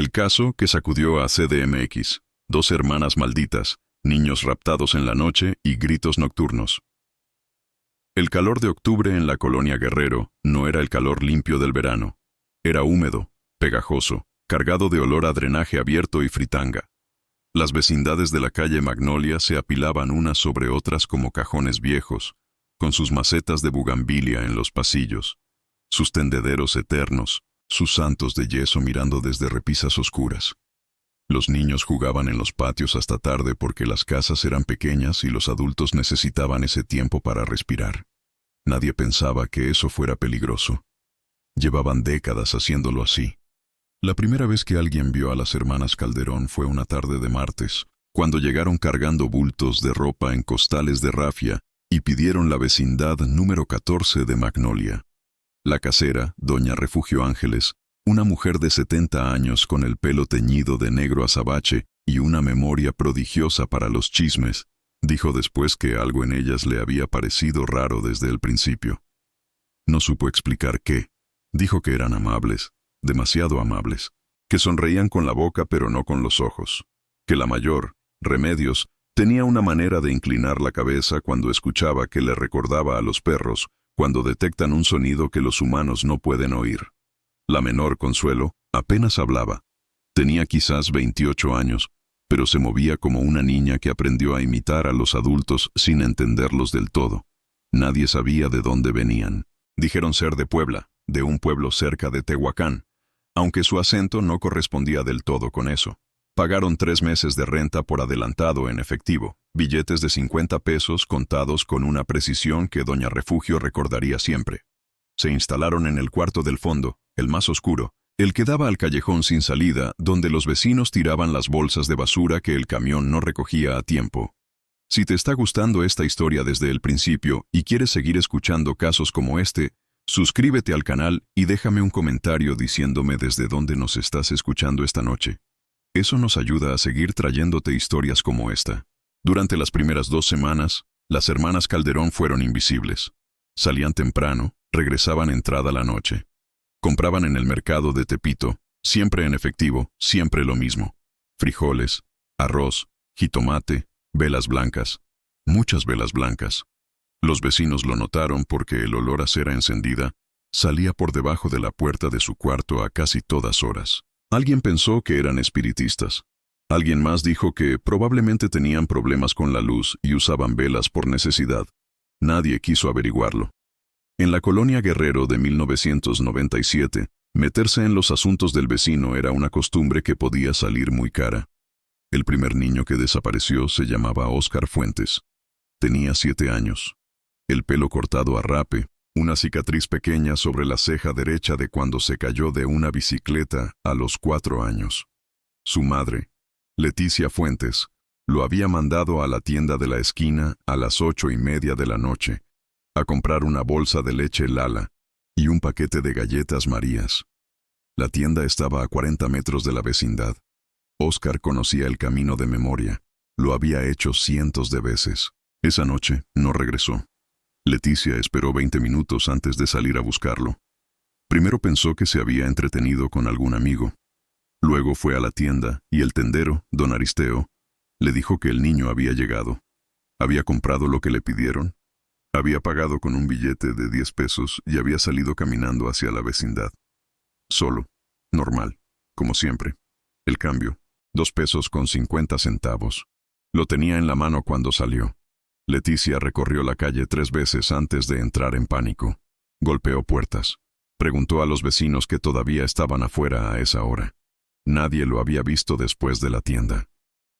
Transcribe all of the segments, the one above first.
El caso que sacudió a CDMX, dos hermanas malditas, niños raptados en la noche y gritos nocturnos. El calor de octubre en la colonia Guerrero no era el calor limpio del verano. Era húmedo, pegajoso, cargado de olor a drenaje abierto y fritanga. Las vecindades de la calle Magnolia se apilaban unas sobre otras como cajones viejos, con sus macetas de bugambilia en los pasillos, sus tendederos eternos, sus santos de yeso mirando desde repisas oscuras. Los niños jugaban en los patios hasta tarde porque las casas eran pequeñas y los adultos necesitaban ese tiempo para respirar. Nadie pensaba que eso fuera peligroso. Llevaban décadas haciéndolo así. La primera vez que alguien vio a las hermanas Calderón fue una tarde de martes, cuando llegaron cargando bultos de ropa en costales de rafia y pidieron la vecindad número 14 de Magnolia. La casera, doña Refugio Ángeles, una mujer de 70 años con el pelo teñido de negro azabache y una memoria prodigiosa para los chismes, dijo después que algo en ellas le había parecido raro desde el principio. No supo explicar qué. Dijo que eran amables, demasiado amables, que sonreían con la boca pero no con los ojos, que la mayor, Remedios, tenía una manera de inclinar la cabeza cuando escuchaba que le recordaba a los perros cuando detectan un sonido que los humanos no pueden oír. La menor, Consuelo, apenas hablaba. Tenía quizás 28 años, pero se movía como una niña que aprendió a imitar a los adultos sin entenderlos del todo. Nadie sabía de dónde venían. Dijeron ser de Puebla, de un pueblo cerca de Tehuacán, aunque su acento no correspondía del todo con eso. Pagaron 3 meses de renta por adelantado en efectivo, billetes de 50 pesos contados con una precisión que doña Refugio recordaría siempre. Se instalaron en el cuarto del fondo, el más oscuro, el que daba al callejón sin salida, donde los vecinos tiraban las bolsas de basura que el camión no recogía a tiempo. Si te está gustando esta historia desde el principio y quieres seguir escuchando casos como este, suscríbete al canal y déjame un comentario diciéndome desde dónde nos estás escuchando esta noche. Eso nos ayuda a seguir trayéndote historias como esta. Durante las primeras 2 semanas, las hermanas Calderón fueron invisibles. Salían temprano, regresaban entrada la noche. Compraban en el mercado de Tepito, siempre en efectivo, siempre lo mismo. Frijoles, arroz, jitomate, velas blancas, muchas velas blancas. Los vecinos lo notaron porque el olor a cera encendida salía por debajo de la puerta de su cuarto a casi todas horas. Alguien pensó que eran espiritistas. Alguien más dijo que probablemente tenían problemas con la luz y usaban velas por necesidad. Nadie quiso averiguarlo. En la colonia Guerrero de 1997, meterse en los asuntos del vecino era una costumbre que podía salir muy cara. El primer niño que desapareció se llamaba Óscar Fuentes. Tenía 7 años. El pelo cortado a rape, una cicatriz pequeña sobre la ceja derecha de cuando se cayó de una bicicleta a los 4 años. Su madre, Leticia Fuentes, lo había mandado a la tienda de la esquina a las 8:30 de la noche, a comprar una bolsa de leche Lala y un paquete de galletas Marías. La tienda estaba a 40 metros de la vecindad. Óscar conocía el camino de memoria. Lo había hecho cientos de veces. Esa noche no regresó. Leticia esperó 20 minutos antes de salir a buscarlo. Primero pensó que se había entretenido con algún amigo. Luego fue a la tienda y el tendero, don Aristeo, le dijo que el niño había llegado. Había comprado lo que le pidieron. Había pagado con un billete de 10 pesos y había salido caminando hacia la vecindad. Solo, normal, como siempre. El cambio, 2 pesos con 50 centavos. Lo tenía en la mano cuando salió. Leticia recorrió la calle 3 veces antes de entrar en pánico. Golpeó puertas. Preguntó a los vecinos que todavía estaban afuera a esa hora. Nadie lo había visto después de la tienda.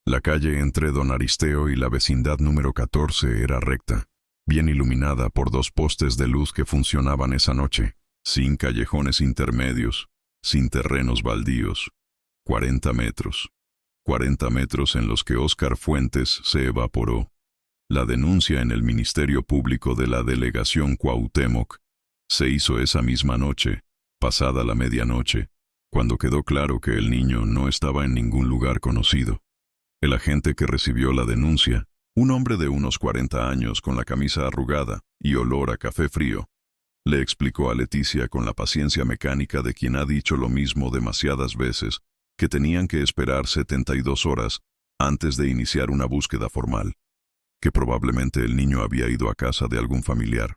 La calle entre don Aristeo y la vecindad número 14 era recta, bien iluminada por 2 postes de luz que funcionaban esa noche, sin callejones intermedios, sin terrenos baldíos. 40 metros. 40 metros en los que Óscar Fuentes se evaporó. La denuncia en el Ministerio Público de la Delegación Cuauhtémoc se hizo esa misma noche, pasada la medianoche, cuando quedó claro que el niño no estaba en ningún lugar conocido. El agente que recibió la denuncia, un hombre de unos 40 años con la camisa arrugada y olor a café frío, le explicó a Leticia con la paciencia mecánica de quien ha dicho lo mismo demasiadas veces que tenían que esperar 72 horas antes de iniciar una búsqueda formal, que probablemente el niño había ido a casa de algún familiar,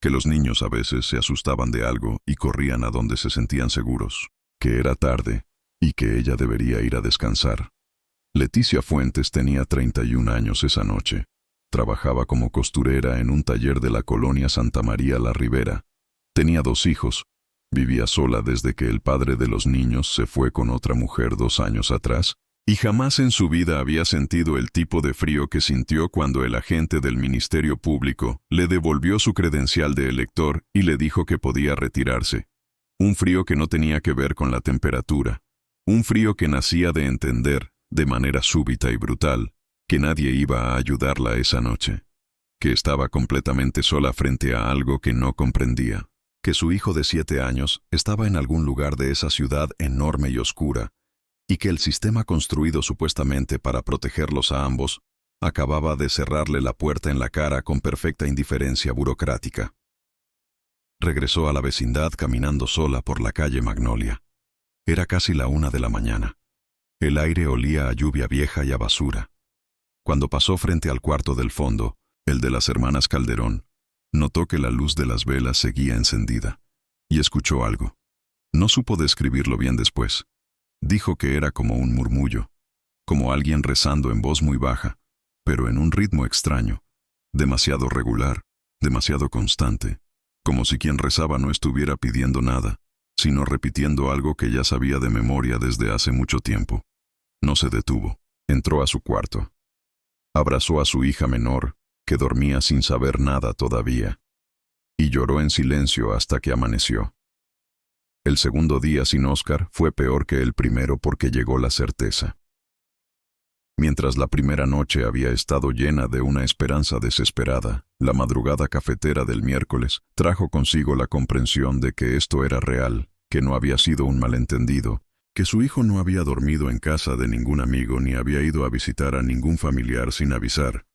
que los niños a veces se asustaban de algo y corrían a donde se sentían seguros, que era tarde y que ella debería ir a descansar. Leticia Fuentes tenía 31 años esa noche. Trabajaba como costurera en un taller de la colonia Santa María la Ribera. Tenía 2 hijos. Vivía sola desde que el padre de los niños se fue con otra mujer 2 años atrás, y jamás en su vida había sentido el tipo de frío que sintió cuando el agente del Ministerio Público le devolvió su credencial de elector y le dijo que podía retirarse. Un frío que no tenía que ver con la temperatura. Un frío que nacía de entender, de manera súbita y brutal, que nadie iba a ayudarla esa noche. Que estaba completamente sola frente a algo que no comprendía. Que su hijo de 7 años estaba en algún lugar de esa ciudad enorme y oscura, y que el sistema construido supuestamente para protegerlos a ambos acababa de cerrarle la puerta en la cara con perfecta indiferencia burocrática. Regresó a la vecindad caminando sola por la calle Magnolia. Era casi la 1 de la mañana. El aire olía a lluvia vieja y a basura. Cuando pasó frente al cuarto del fondo, el de las hermanas Calderón, notó que la luz de las velas seguía encendida, y escuchó algo. No supo describirlo bien después. Dijo que era como un murmullo, como alguien rezando en voz muy baja, pero en un ritmo extraño, demasiado regular, demasiado constante, como si quien rezaba no estuviera pidiendo nada, sino repitiendo algo que ya sabía de memoria desde hace mucho tiempo. No se detuvo. Entró a su cuarto. Abrazó a su hija menor, que dormía sin saber nada todavía, y lloró en silencio hasta que amaneció. El segundo día sin Óscar fue peor que el primero porque llegó la certeza. Mientras la primera noche había estado llena de una esperanza desesperada, la madrugada cafetera del miércoles trajo consigo la comprensión de que esto era real, que no había sido un malentendido, que su hijo no había dormido en casa de ningún amigo ni había ido a visitar a ningún familiar sin avisar.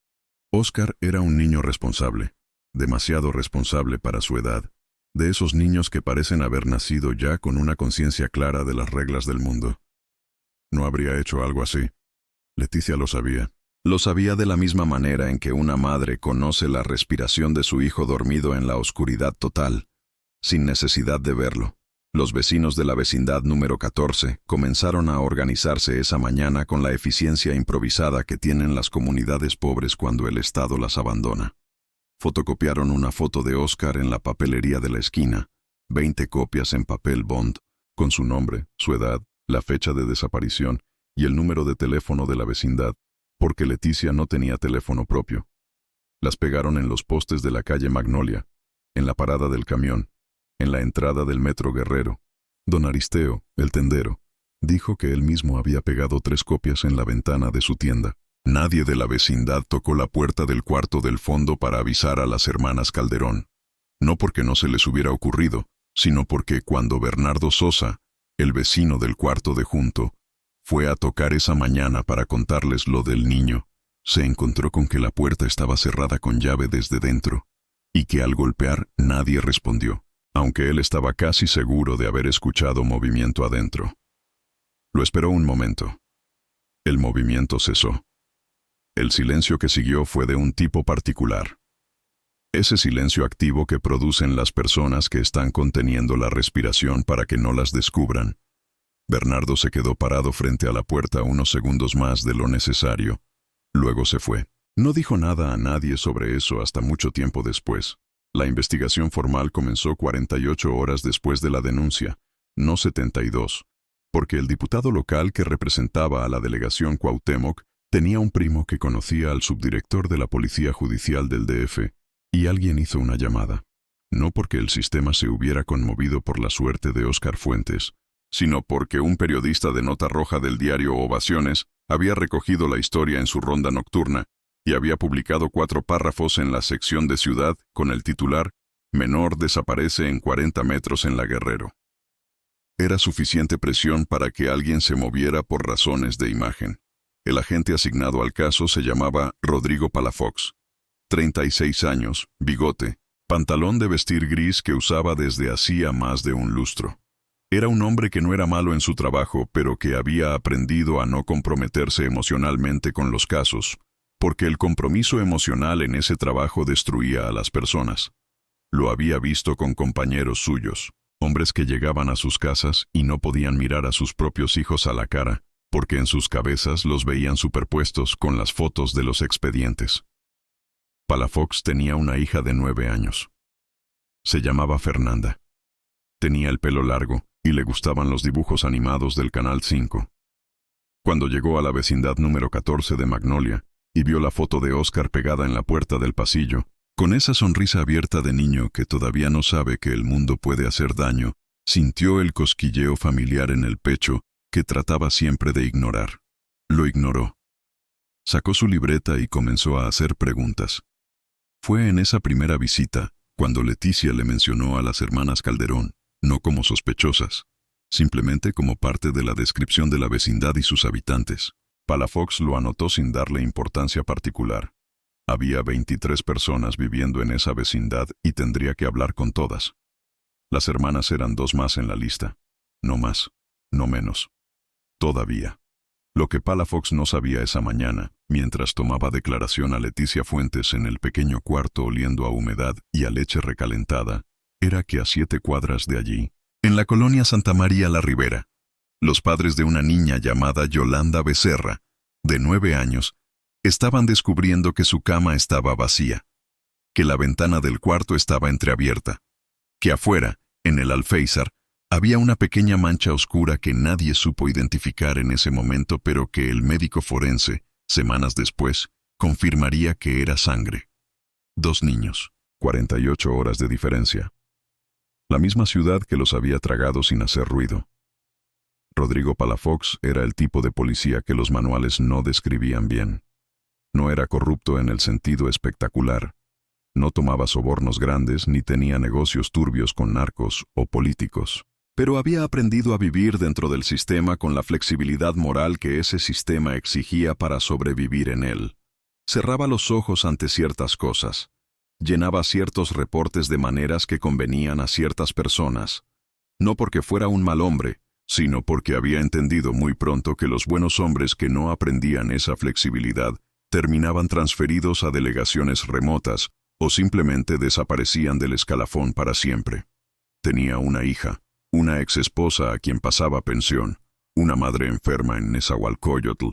Óscar era un niño responsable, demasiado responsable para su edad, de esos niños que parecen haber nacido ya con una conciencia clara de las reglas del mundo. No habría hecho algo así. Leticia lo sabía. Lo sabía de la misma manera en que una madre conoce la respiración de su hijo dormido en la oscuridad total, sin necesidad de verlo. Los vecinos de la vecindad número 14 comenzaron a organizarse esa mañana con la eficiencia improvisada que tienen las comunidades pobres cuando el Estado las abandona. Fotocopiaron una foto de Óscar en la papelería de la esquina, 20 copias en papel bond, con su nombre, su edad, la fecha de desaparición y el número de teléfono de la vecindad, porque Leticia no tenía teléfono propio. Las pegaron en los postes de la calle Magnolia, en la parada del camión, en la entrada del metro Guerrero. Don Aristeo, el tendero, dijo que él mismo había pegado 3 copias en la ventana de su tienda. Nadie de la vecindad tocó la puerta del cuarto del fondo para avisar a las hermanas Calderón. No porque no se les hubiera ocurrido, sino porque cuando Bernardo Sosa, el vecino del cuarto de junto, fue a tocar esa mañana para contarles lo del niño, se encontró con que la puerta estaba cerrada con llave desde dentro, y que al golpear nadie respondió, aunque él estaba casi seguro de haber escuchado movimiento adentro. Lo esperó un momento. El movimiento cesó. El silencio que siguió fue de un tipo particular. Ese silencio activo que producen las personas que están conteniendo la respiración para que no las descubran. Bernardo se quedó parado frente a la puerta unos segundos más de lo necesario. Luego se fue. No dijo nada a nadie sobre eso hasta mucho tiempo después. La investigación formal comenzó 48 horas después de la denuncia, no 72, porque el diputado local que representaba a la delegación Cuauhtémoc tenía un primo que conocía al subdirector de la Policía Judicial del DF, y alguien hizo una llamada. No porque el sistema se hubiera conmovido por la suerte de Óscar Fuentes, sino porque un periodista de nota roja del diario Ovaciones había recogido la historia en su ronda nocturna y había publicado 4 párrafos en la sección de Ciudad con el titular «Menor desaparece en 40 metros en la Guerrero». Era suficiente presión para que alguien se moviera por razones de imagen. El agente asignado al caso se llamaba Rodrigo Palafox. 36 años, bigote, pantalón de vestir gris que usaba desde hacía más de un lustro. Era un hombre que no era malo en su trabajo, pero que había aprendido a no comprometerse emocionalmente con los casos, porque el compromiso emocional en ese trabajo destruía a las personas. Lo había visto con compañeros suyos, hombres que llegaban a sus casas y no podían mirar a sus propios hijos a la cara, porque en sus cabezas los veían superpuestos con las fotos de los expedientes. Palafox tenía una hija de 9 años. Se llamaba Fernanda. Tenía el pelo largo y le gustaban los dibujos animados del Canal 5. Cuando llegó a la vecindad número 14 de Magnolia y vio la foto de Oscar pegada en la puerta del pasillo, con esa sonrisa abierta de niño que todavía no sabe que el mundo puede hacer daño, sintió el cosquilleo familiar en el pecho que trataba siempre de ignorar. Lo ignoró. Sacó su libreta y comenzó a hacer preguntas. Fue en esa primera visita cuando Leticia le mencionó a las hermanas Calderón, no como sospechosas, simplemente como parte de la descripción de la vecindad y sus habitantes. Palafox lo anotó sin darle importancia particular. Había 23 personas viviendo en esa vecindad y tendría que hablar con todas. Las hermanas eran 2 más en la lista. No más, no menos. Todavía. Lo que Palafox no sabía esa mañana, mientras tomaba declaración a Leticia Fuentes en el pequeño cuarto oliendo a humedad y a leche recalentada, era que a 7 cuadras de allí, en la colonia Santa María la Ribera, los padres de una niña llamada Yolanda Becerra, de 9 años, estaban descubriendo que su cama estaba vacía, que la ventana del cuarto estaba entreabierta, que afuera, en el alféizar, había una pequeña mancha oscura que nadie supo identificar en ese momento, pero que el médico forense, semanas después, confirmaría que era sangre. 2 niños, 48 horas de diferencia. La misma ciudad que los había tragado sin hacer ruido. Rodrigo Palafox era el tipo de policía que los manuales no describían bien. No era corrupto en el sentido espectacular. No tomaba sobornos grandes ni tenía negocios turbios con narcos o políticos. Pero había aprendido a vivir dentro del sistema con la flexibilidad moral que ese sistema exigía para sobrevivir en él. Cerraba los ojos ante ciertas cosas. Llenaba ciertos reportes de maneras que convenían a ciertas personas. No porque fuera un mal hombre, sino porque había entendido muy pronto que los buenos hombres que no aprendían esa flexibilidad terminaban transferidos a delegaciones remotas o simplemente desaparecían del escalafón para siempre. Tenía una hija, una exesposa a quien pasaba pensión, una madre enferma en Nezahualcóyotl.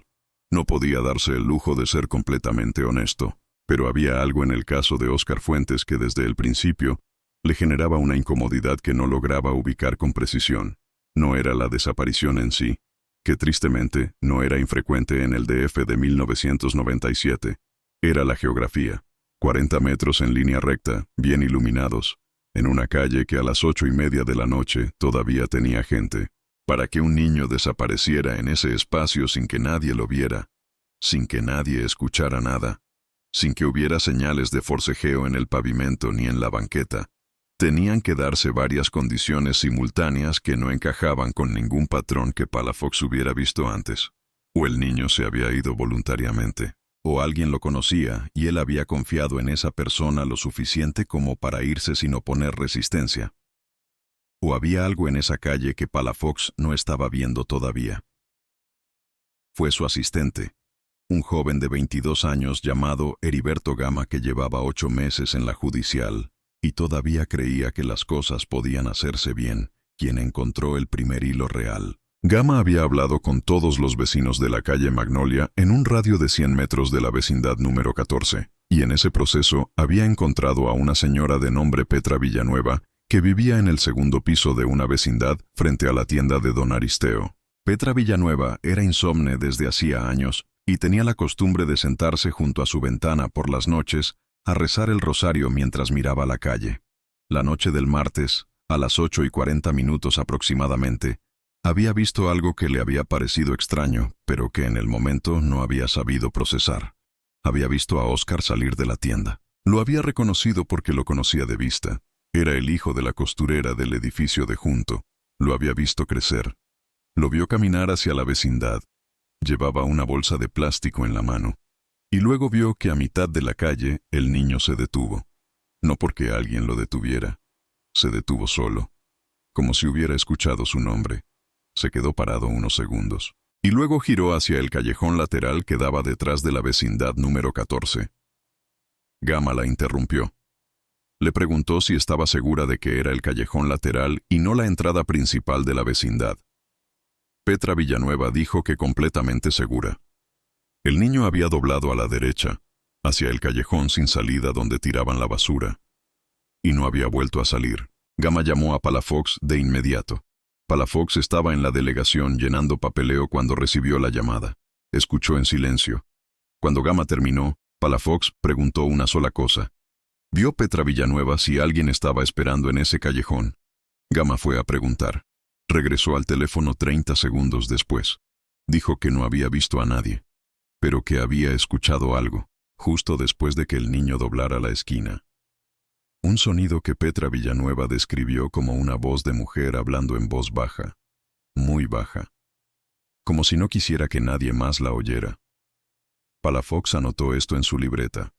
No podía darse el lujo de ser completamente honesto, pero había algo en el caso de Oscar Fuentes que desde el principio le generaba una incomodidad que no lograba ubicar con precisión. No era la desaparición en sí, que tristemente no era infrecuente en el DF de 1997. Era la geografía. 40 metros en línea recta, bien iluminados, en una calle que a las 8:30 de la noche todavía tenía gente. Para que un niño desapareciera en ese espacio sin que nadie lo viera, sin que nadie escuchara nada, sin que hubiera señales de forcejeo en el pavimento ni en la banqueta, tenían que darse varias condiciones simultáneas que no encajaban con ningún patrón que Palafox hubiera visto antes. O el niño se había ido voluntariamente, o alguien lo conocía y él había confiado en esa persona lo suficiente como para irse sin oponer resistencia. O había algo en esa calle que Palafox no estaba viendo todavía. Fue su asistente, un joven de 22 años llamado Heriberto Gama que llevaba 8 meses en la judicial y todavía creía que las cosas podían hacerse bien, quien encontró el primer hilo real. Gama había hablado con todos los vecinos de la calle Magnolia en un radio de 100 metros de la vecindad número 14, y en ese proceso había encontrado a una señora de nombre Petra Villanueva que vivía en el segundo piso de una vecindad frente a la tienda de don Aristeo. Petra Villanueva era insomne desde hacía años y tenía la costumbre de sentarse junto a su ventana por las noches a rezar el rosario mientras miraba la calle. La noche del martes, a las 8:40 aproximadamente, había visto algo que le había parecido extraño, pero que en el momento no había sabido procesar. Había visto a Oscar salir de la tienda. Lo había reconocido porque lo conocía de vista. Era el hijo de la costurera del edificio de junto. Lo había visto crecer. Lo vio caminar hacia la vecindad. Llevaba una bolsa de plástico en la mano. Y luego vio que a mitad de la calle el niño se detuvo. No porque alguien lo detuviera. Se detuvo solo. como si hubiera escuchado su nombre. Se quedó parado unos segundos, y luego giró hacia el callejón lateral que daba detrás de la vecindad número 14. Gama la interrumpió. Le preguntó si estaba segura de que era el callejón lateral y no la entrada principal de la vecindad. Petra Villanueva dijo que completamente segura. El niño había doblado a la derecha, hacia el callejón sin salida donde tiraban la basura, y no había vuelto a salir. Gama llamó a Palafox de inmediato. Palafox estaba en la delegación llenando papeleo cuando recibió la llamada. Escuchó en silencio. Cuando Gama terminó, Palafox preguntó una sola cosa. ¿Vio Petra Villanueva si alguien estaba esperando en ese callejón? Gama fue a preguntar. Regresó al teléfono 30 segundos después. Dijo que no había visto a nadie, pero que había escuchado algo, justo después de que el niño doblara la esquina. Un sonido que Petra Villanueva describió como una voz de mujer hablando en voz baja, muy baja, como si no quisiera que nadie más la oyera. Palafox anotó esto en su libreta.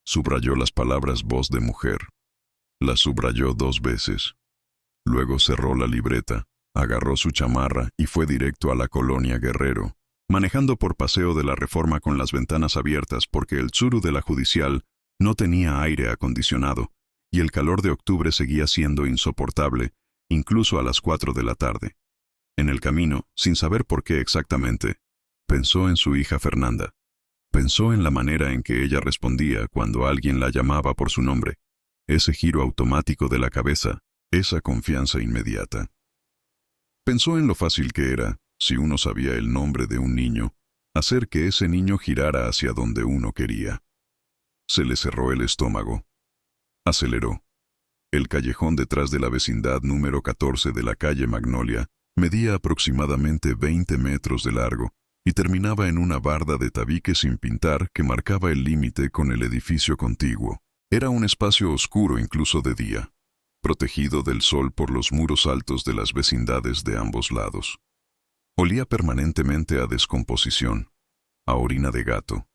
Subrayó las palabras voz de mujer. Las subrayó 2 veces. Luego cerró la libreta, agarró su chamarra y fue directo a la colonia Guerrero, manejando por Paseo de la Reforma con las ventanas abiertas porque el tsuru de la Judicial no tenía aire acondicionado y el calor de octubre seguía siendo insoportable, incluso a las 4 de la tarde. En el camino, sin saber por qué exactamente, pensó en su hija Fernanda. Pensó en la manera en que ella respondía cuando alguien la llamaba por su nombre, ese giro automático de la cabeza, esa confianza inmediata. Pensó en lo fácil que era, si uno sabía el nombre de un niño, hacer que ese niño girara hacia donde uno quería. Se le cerró el estómago. Aceleró. El callejón detrás de la vecindad número 14 de la calle Magnolia medía aproximadamente 20 metros de largo y terminaba en una barda de tabique sin pintar que marcaba el límite con el edificio contiguo. Era un espacio oscuro incluso de día, protegido del sol por los muros altos de las vecindades de ambos lados. Olía permanentemente a descomposición, a orina de gato,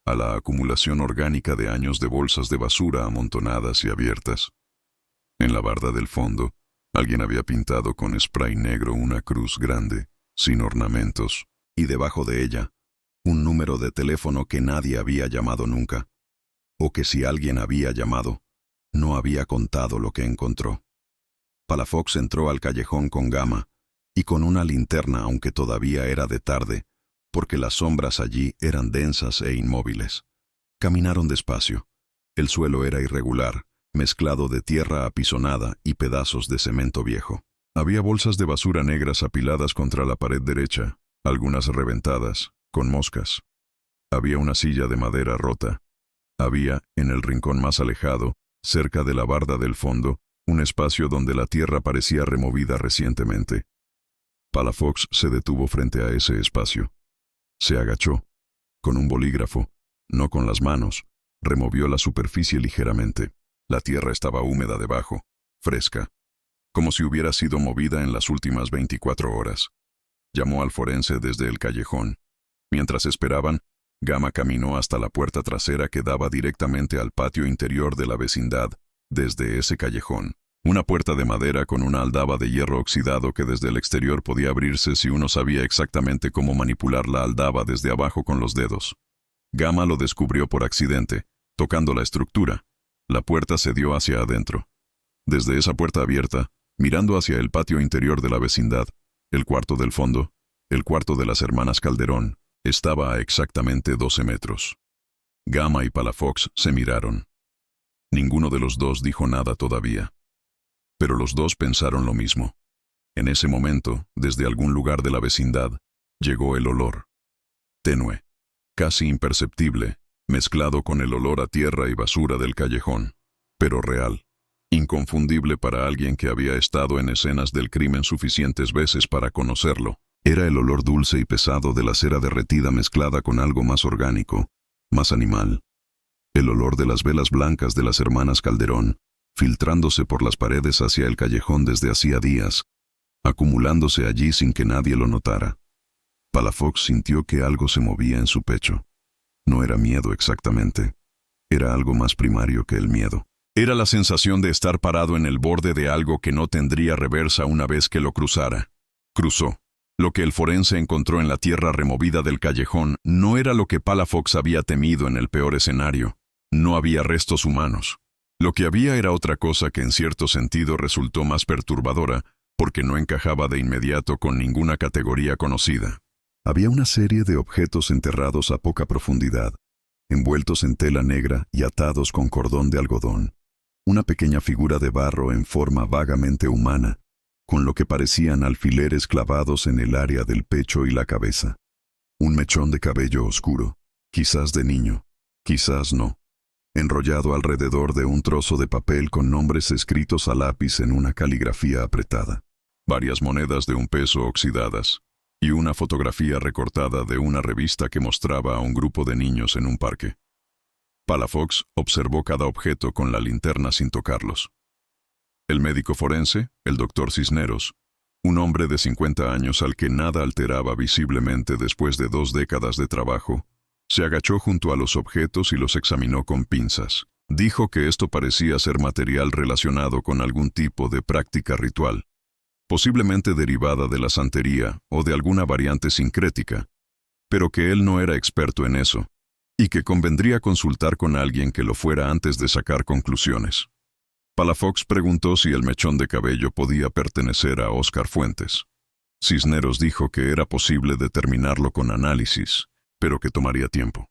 a la acumulación orgánica de años de bolsas de basura amontonadas y abiertas. En la barda del fondo, alguien había pintado con spray negro una cruz grande, sin ornamentos, y debajo de ella, un número de teléfono que nadie había llamado nunca, o que si alguien había llamado, no había contado lo que encontró. Palafox entró al callejón con Gama, y con una linterna aunque todavía era de tarde, porque las sombras allí eran densas e inmóviles. Caminaron despacio. El suelo era irregular, mezclado de tierra apisonada y pedazos de cemento viejo. Había bolsas de basura negras apiladas contra la pared derecha, algunas reventadas, con moscas. Había una silla de madera rota. Había, en el rincón más alejado, cerca de la barda del fondo, un espacio donde la tierra parecía removida recientemente. Palafox se detuvo frente a ese espacio. Se agachó. Con un bolígrafo, no con las manos, removió la superficie ligeramente. La tierra estaba húmeda debajo, fresca, como si hubiera sido movida en las últimas 24 horas. Llamó al forense desde el callejón. Mientras esperaban, Gama caminó hasta la puerta trasera que daba directamente al patio interior de la vecindad, desde ese callejón. Una puerta de madera con una aldaba de hierro oxidado que desde el exterior podía abrirse si uno sabía exactamente cómo manipular la aldaba desde abajo con los dedos. Gama lo descubrió por accidente, tocando la estructura. La puerta se dio hacia adentro. Desde esa puerta abierta, mirando hacia el patio interior de la vecindad, el cuarto del fondo, el cuarto de las hermanas Calderón, estaba a exactamente 12 metros. Gama y Palafox se miraron. Ninguno de los dos dijo nada todavía. Pero los dos pensaron lo mismo. En ese momento, desde algún lugar de la vecindad, llegó el olor. Tenue, casi imperceptible, mezclado con el olor a tierra y basura del callejón, pero real, inconfundible para alguien que había estado en escenas del crimen suficientes veces para conocerlo. Era el olor dulce y pesado de la cera derretida mezclada con algo más orgánico, más animal. El olor de las velas blancas de las hermanas Calderón, filtrándose por las paredes hacia el callejón desde hacía días, acumulándose allí sin que nadie lo notara. Palafox sintió que algo se movía en su pecho. No era miedo exactamente. Era algo más primario que el miedo. Era la sensación de estar parado en el borde de algo que no tendría reversa una vez que lo cruzara. Cruzó. Lo que el forense encontró en la tierra removida del callejón no era lo que Palafox había temido en el peor escenario. No había restos humanos. Lo que había era otra cosa que en cierto sentido resultó más perturbadora, porque no encajaba de inmediato con ninguna categoría conocida. Había una serie de objetos enterrados a poca profundidad, envueltos en tela negra y atados con cordón de algodón. Una pequeña figura de barro en forma vagamente humana, con lo que parecían alfileres clavados en el área del pecho y la cabeza. Un mechón de cabello oscuro, quizás de niño, quizás no, enrollado alrededor de un trozo de papel con nombres escritos a lápiz en una caligrafía apretada. Varias monedas de 1 peso oxidadas, y una fotografía recortada de una revista que mostraba a un grupo de niños en un parque. Palafox observó cada objeto con la linterna sin tocarlos. El médico forense, el doctor Cisneros, un hombre de 50 años al que nada alteraba visiblemente después de 2 décadas de trabajo, se agachó junto a los objetos y los examinó con pinzas. Dijo que esto parecía ser material relacionado con algún tipo de práctica ritual, posiblemente derivada de la santería o de alguna variante sincrética, pero que él no era experto en eso, y que convendría consultar con alguien que lo fuera antes de sacar conclusiones. Palafox preguntó si el mechón de cabello podía pertenecer a Óscar Fuentes. Cisneros dijo que era posible determinarlo con análisis, pero que tomaría tiempo.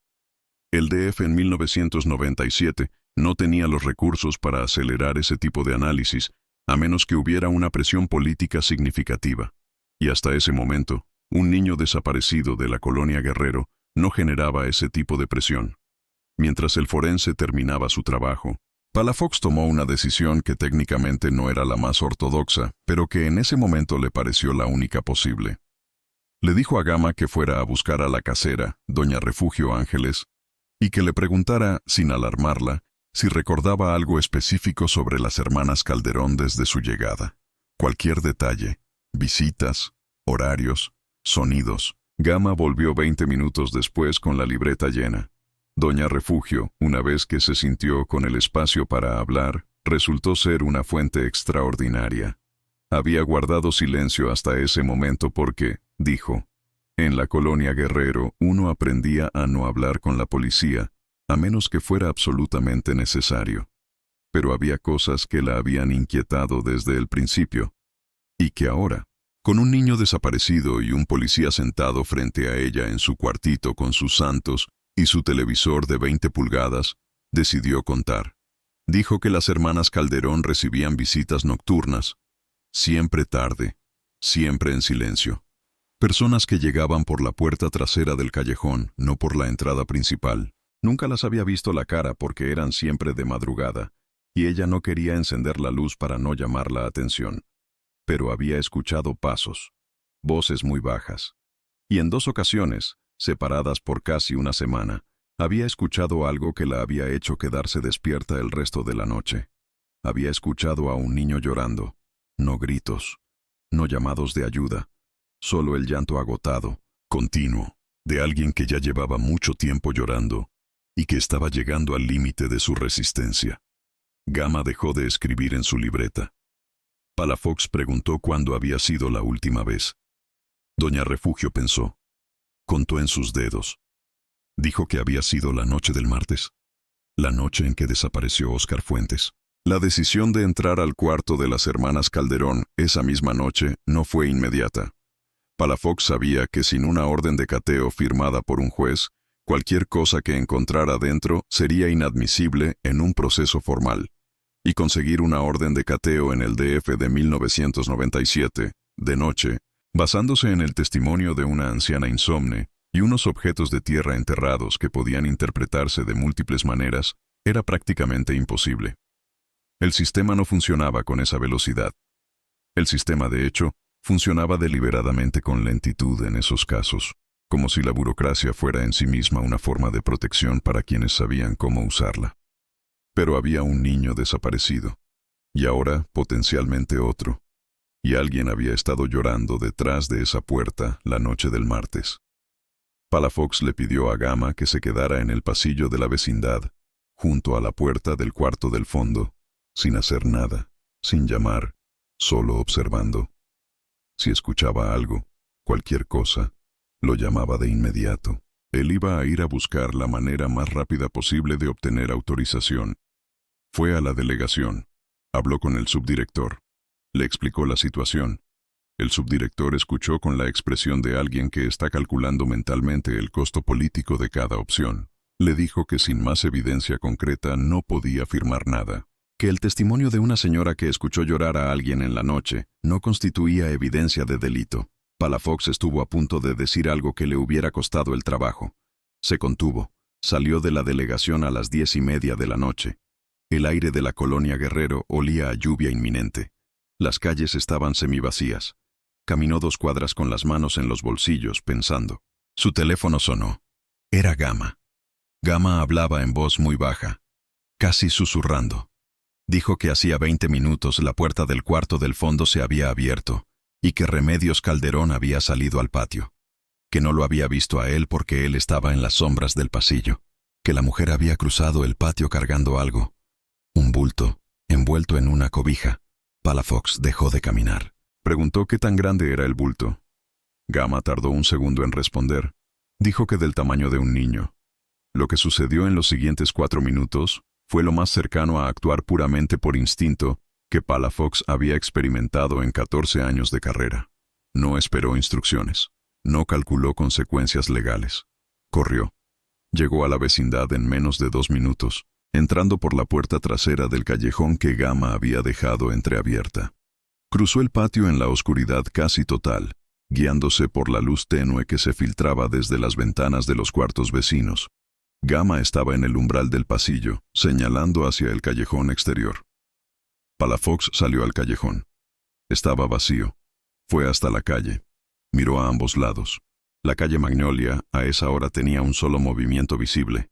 El DF en 1997 no tenía los recursos para acelerar ese tipo de análisis, a menos que hubiera una presión política significativa. Y hasta ese momento, un niño desaparecido de la colonia Guerrero no generaba ese tipo de presión. Mientras el forense terminaba su trabajo, Palafox tomó una decisión que técnicamente no era la más ortodoxa, pero que en ese momento le pareció la única posible. Le dijo a Gama que fuera a buscar a la casera, doña Refugio Ángeles, y que le preguntara, sin alarmarla, si recordaba algo específico sobre las hermanas Calderón desde su llegada. Cualquier detalle, visitas, horarios, sonidos. Gama volvió 20 minutos después con la libreta llena. Doña Refugio, una vez que se sintió con el espacio para hablar, resultó ser una fuente extraordinaria. Había guardado silencio hasta ese momento porque, dijo, en la colonia Guerrero uno aprendía a no hablar con la policía, a menos que fuera absolutamente necesario. Pero había cosas que la habían inquietado desde el principio, y que ahora, con un niño desaparecido y un policía sentado frente a ella en su cuartito con sus santos y su televisor de 20 pulgadas, decidió contar. Dijo que las hermanas Calderón recibían visitas nocturnas, siempre tarde, siempre en silencio. Personas que llegaban por la puerta trasera del callejón, no por la entrada principal. Nunca las había visto la cara porque eran siempre de madrugada, y ella no quería encender la luz para no llamar la atención. Pero había escuchado pasos, voces muy bajas. Y en 2 ocasiones, separadas por casi una semana, había escuchado algo que la había hecho quedarse despierta el resto de la noche. Había escuchado a un niño llorando, no gritos, no llamados de ayuda, solo el llanto agotado, continuo, de alguien que ya llevaba mucho tiempo llorando y que estaba llegando al límite de su resistencia. Gama dejó de escribir en su libreta. Palafox preguntó cuándo había sido la última vez. Doña Refugio pensó. Contó en sus dedos. Dijo que había sido la noche del martes, la noche en que desapareció Óscar Fuentes. La decisión de entrar al cuarto de las hermanas Calderón esa misma noche no fue inmediata. Palafox sabía que sin una orden de cateo firmada por un juez, cualquier cosa que encontrara dentro sería inadmisible en un proceso formal, y conseguir una orden de cateo en el DF de 1997, de noche, basándose en el testimonio de una anciana insomne y unos objetos de tierra enterrados que podían interpretarse de múltiples maneras, era prácticamente imposible. El sistema no funcionaba con esa velocidad. El sistema, de hecho, funcionaba deliberadamente con lentitud en esos casos, como si la burocracia fuera en sí misma una forma de protección para quienes sabían cómo usarla. Pero había un niño desaparecido, y ahora potencialmente otro, y alguien había estado llorando detrás de esa puerta la noche del martes. Palafox le pidió a Gama que se quedara en el pasillo de la vecindad, junto a la puerta del cuarto del fondo, sin hacer nada, sin llamar, solo observando. Si escuchaba algo, cualquier cosa, lo llamaba de inmediato. Él iba a ir a buscar la manera más rápida posible de obtener autorización. Fue a la delegación. Habló con el subdirector. Le explicó la situación. El subdirector escuchó con la expresión de alguien que está calculando mentalmente el costo político de cada opción. Le dijo que sin más evidencia concreta no podía afirmar nada. Que el testimonio de una señora que escuchó llorar a alguien en la noche no constituía evidencia de delito. Palafox estuvo a punto de decir algo que le hubiera costado el trabajo. Se contuvo. Salió de la delegación a las 10:30 de la noche. El aire de la colonia Guerrero olía a lluvia inminente. Las calles estaban semivacías. Caminó 2 cuadras con las manos en los bolsillos, pensando. Su teléfono sonó. Era Gama. Gama hablaba en voz muy baja, casi susurrando. Dijo que hacía 20 minutos la puerta del cuarto del fondo se había abierto y que Remedios Calderón había salido al patio. Que no lo había visto a él porque él estaba en las sombras del pasillo. Que la mujer había cruzado el patio cargando algo. Un bulto, envuelto en una cobija. Palafox dejó de caminar. Preguntó qué tan grande era el bulto. Gama tardó un segundo en responder. Dijo que del tamaño de un niño. Lo que sucedió en los siguientes 4 minutos fue lo más cercano a actuar puramente por instinto que Palafox había experimentado en 14 años de carrera. No esperó instrucciones. No calculó consecuencias legales. Corrió. Llegó a la vecindad en menos de 2 minutos, entrando por la puerta trasera del callejón que Gama había dejado entreabierta. Cruzó el patio en la oscuridad casi total, guiándose por la luz tenue que se filtraba desde las ventanas de los cuartos vecinos. Gama estaba en el umbral del pasillo, señalando hacia el callejón exterior. Palafox salió al callejón. Estaba vacío. Fue hasta la calle. Miró a ambos lados. La calle Magnolia a esa hora tenía un solo movimiento visible.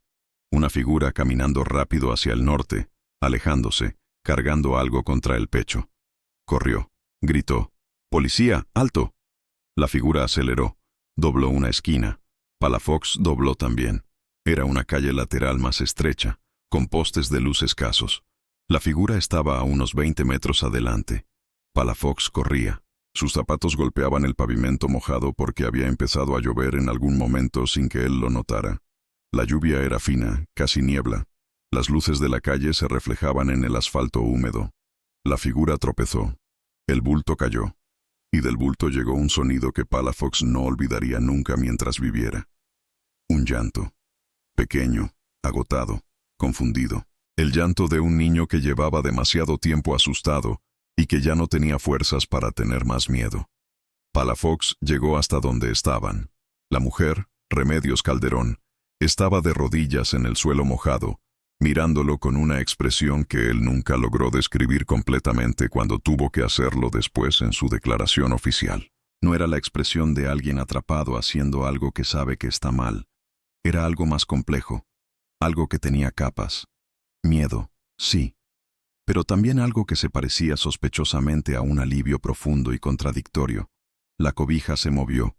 Una figura caminando rápido hacia el norte, alejándose, cargando algo contra el pecho. Corrió. Gritó. «¡Policía! ¡Alto!». La figura aceleró. Dobló una esquina. Palafox dobló también. Era una calle lateral más estrecha, con postes de luz escasos. La figura estaba a unos 20 metros adelante. Palafox corría. Sus zapatos golpeaban el pavimento mojado porque había empezado a llover en algún momento sin que él lo notara. La lluvia era fina, casi niebla. Las luces de la calle se reflejaban en el asfalto húmedo. La figura tropezó. El bulto cayó. Y del bulto llegó un sonido que Palafox no olvidaría nunca mientras viviera. Un llanto. Pequeño, agotado, confundido. El llanto de un niño que llevaba demasiado tiempo asustado y que ya no tenía fuerzas para tener más miedo. Palafox llegó hasta donde estaban. La mujer, Remedios Calderón, estaba de rodillas en el suelo mojado, mirándolo con una expresión que él nunca logró describir completamente cuando tuvo que hacerlo después en su declaración oficial. No era la expresión de alguien atrapado haciendo algo que sabe que está mal. Era algo más complejo, algo que tenía capas. Miedo, sí, pero también algo que se parecía sospechosamente a un alivio profundo y contradictorio. La cobija se movió.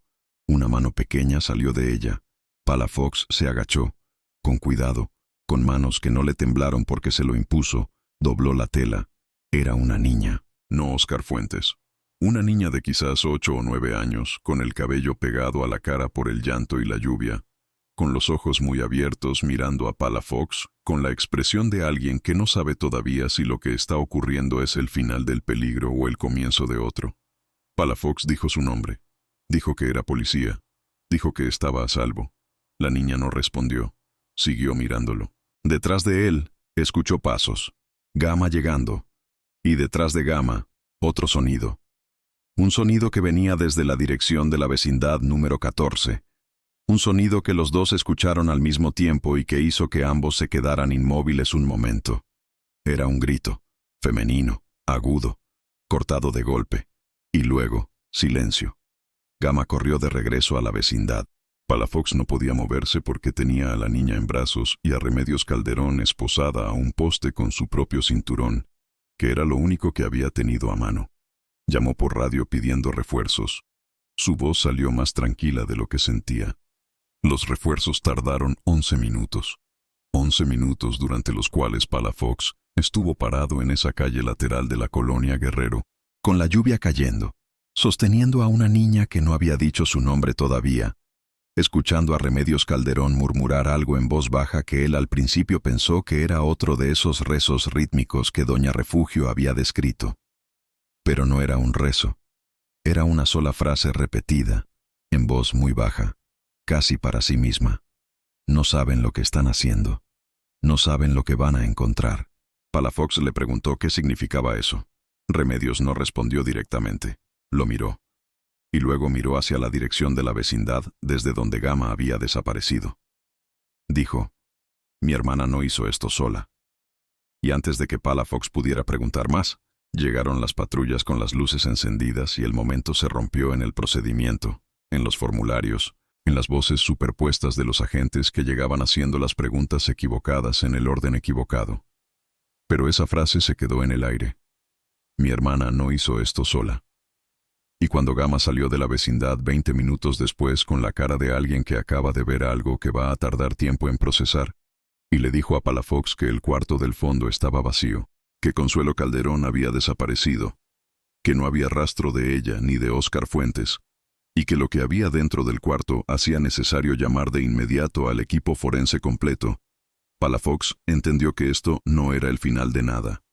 Una mano pequeña salió de ella. Palafox se agachó, con cuidado, con manos que no le temblaron porque se lo impuso, dobló la tela. Era una niña, no Oscar Fuentes. Una niña de quizás 8 o 9 años, con el cabello pegado a la cara por el llanto y la lluvia, con los ojos muy abiertos mirando a Palafox, con la expresión de alguien que no sabe todavía si lo que está ocurriendo es el final del peligro o el comienzo de otro. Palafox dijo su nombre. Dijo que era policía. Dijo que estaba a salvo. La niña no respondió. Siguió mirándolo. Detrás de él, escuchó pasos. Gama llegando. Y detrás de Gama, otro sonido. Un sonido que venía desde la dirección de la vecindad número 14. Un sonido que los dos escucharon al mismo tiempo y que hizo que ambos se quedaran inmóviles un momento. Era un grito, femenino, agudo, cortado de golpe. Y luego, silencio. Gama corrió de regreso a la vecindad. Palafox no podía moverse porque tenía a la niña en brazos y a Remedios Calderón esposada a un poste con su propio cinturón, que era lo único que había tenido a mano. Llamó por radio pidiendo refuerzos. Su voz salió más tranquila de lo que sentía. Los refuerzos tardaron 11 minutos. 11 minutos durante los cuales Palafox Estuvo parado en esa calle lateral de la colonia Guerrero, con la lluvia cayendo, sosteniendo a una niña que no había dicho su nombre todavía, escuchando a Remedios Calderón murmurar algo en voz baja que él al principio pensó que era otro de esos rezos rítmicos que doña Refugio había descrito. Pero no era un rezo, era una sola frase repetida, en voz muy baja, casi para sí misma. No saben lo que están haciendo, no saben lo que van a encontrar. Palafox le preguntó qué significaba eso. Remedios no respondió directamente, lo miró. Y luego miró hacia la dirección de la vecindad desde donde Gama había desaparecido. Dijo, «Mi hermana no hizo esto sola». Y antes de que Palafox pudiera preguntar más, llegaron las patrullas con las luces encendidas y el momento se rompió en el procedimiento, en los formularios, en las voces superpuestas de los agentes que llegaban haciendo las preguntas equivocadas en el orden equivocado. Pero esa frase se quedó en el aire. «Mi hermana no hizo esto sola». Y cuando Gama salió de la vecindad 20 minutos después con la cara de alguien que acaba de ver algo que va a tardar tiempo en procesar, y le dijo a Palafox que el cuarto del fondo estaba vacío, que Consuelo Calderón había desaparecido, que no había rastro de ella ni de Óscar Fuentes, y que lo que había dentro del cuarto hacía necesario llamar de inmediato al equipo forense completo, Palafox entendió que esto no era el final de nada,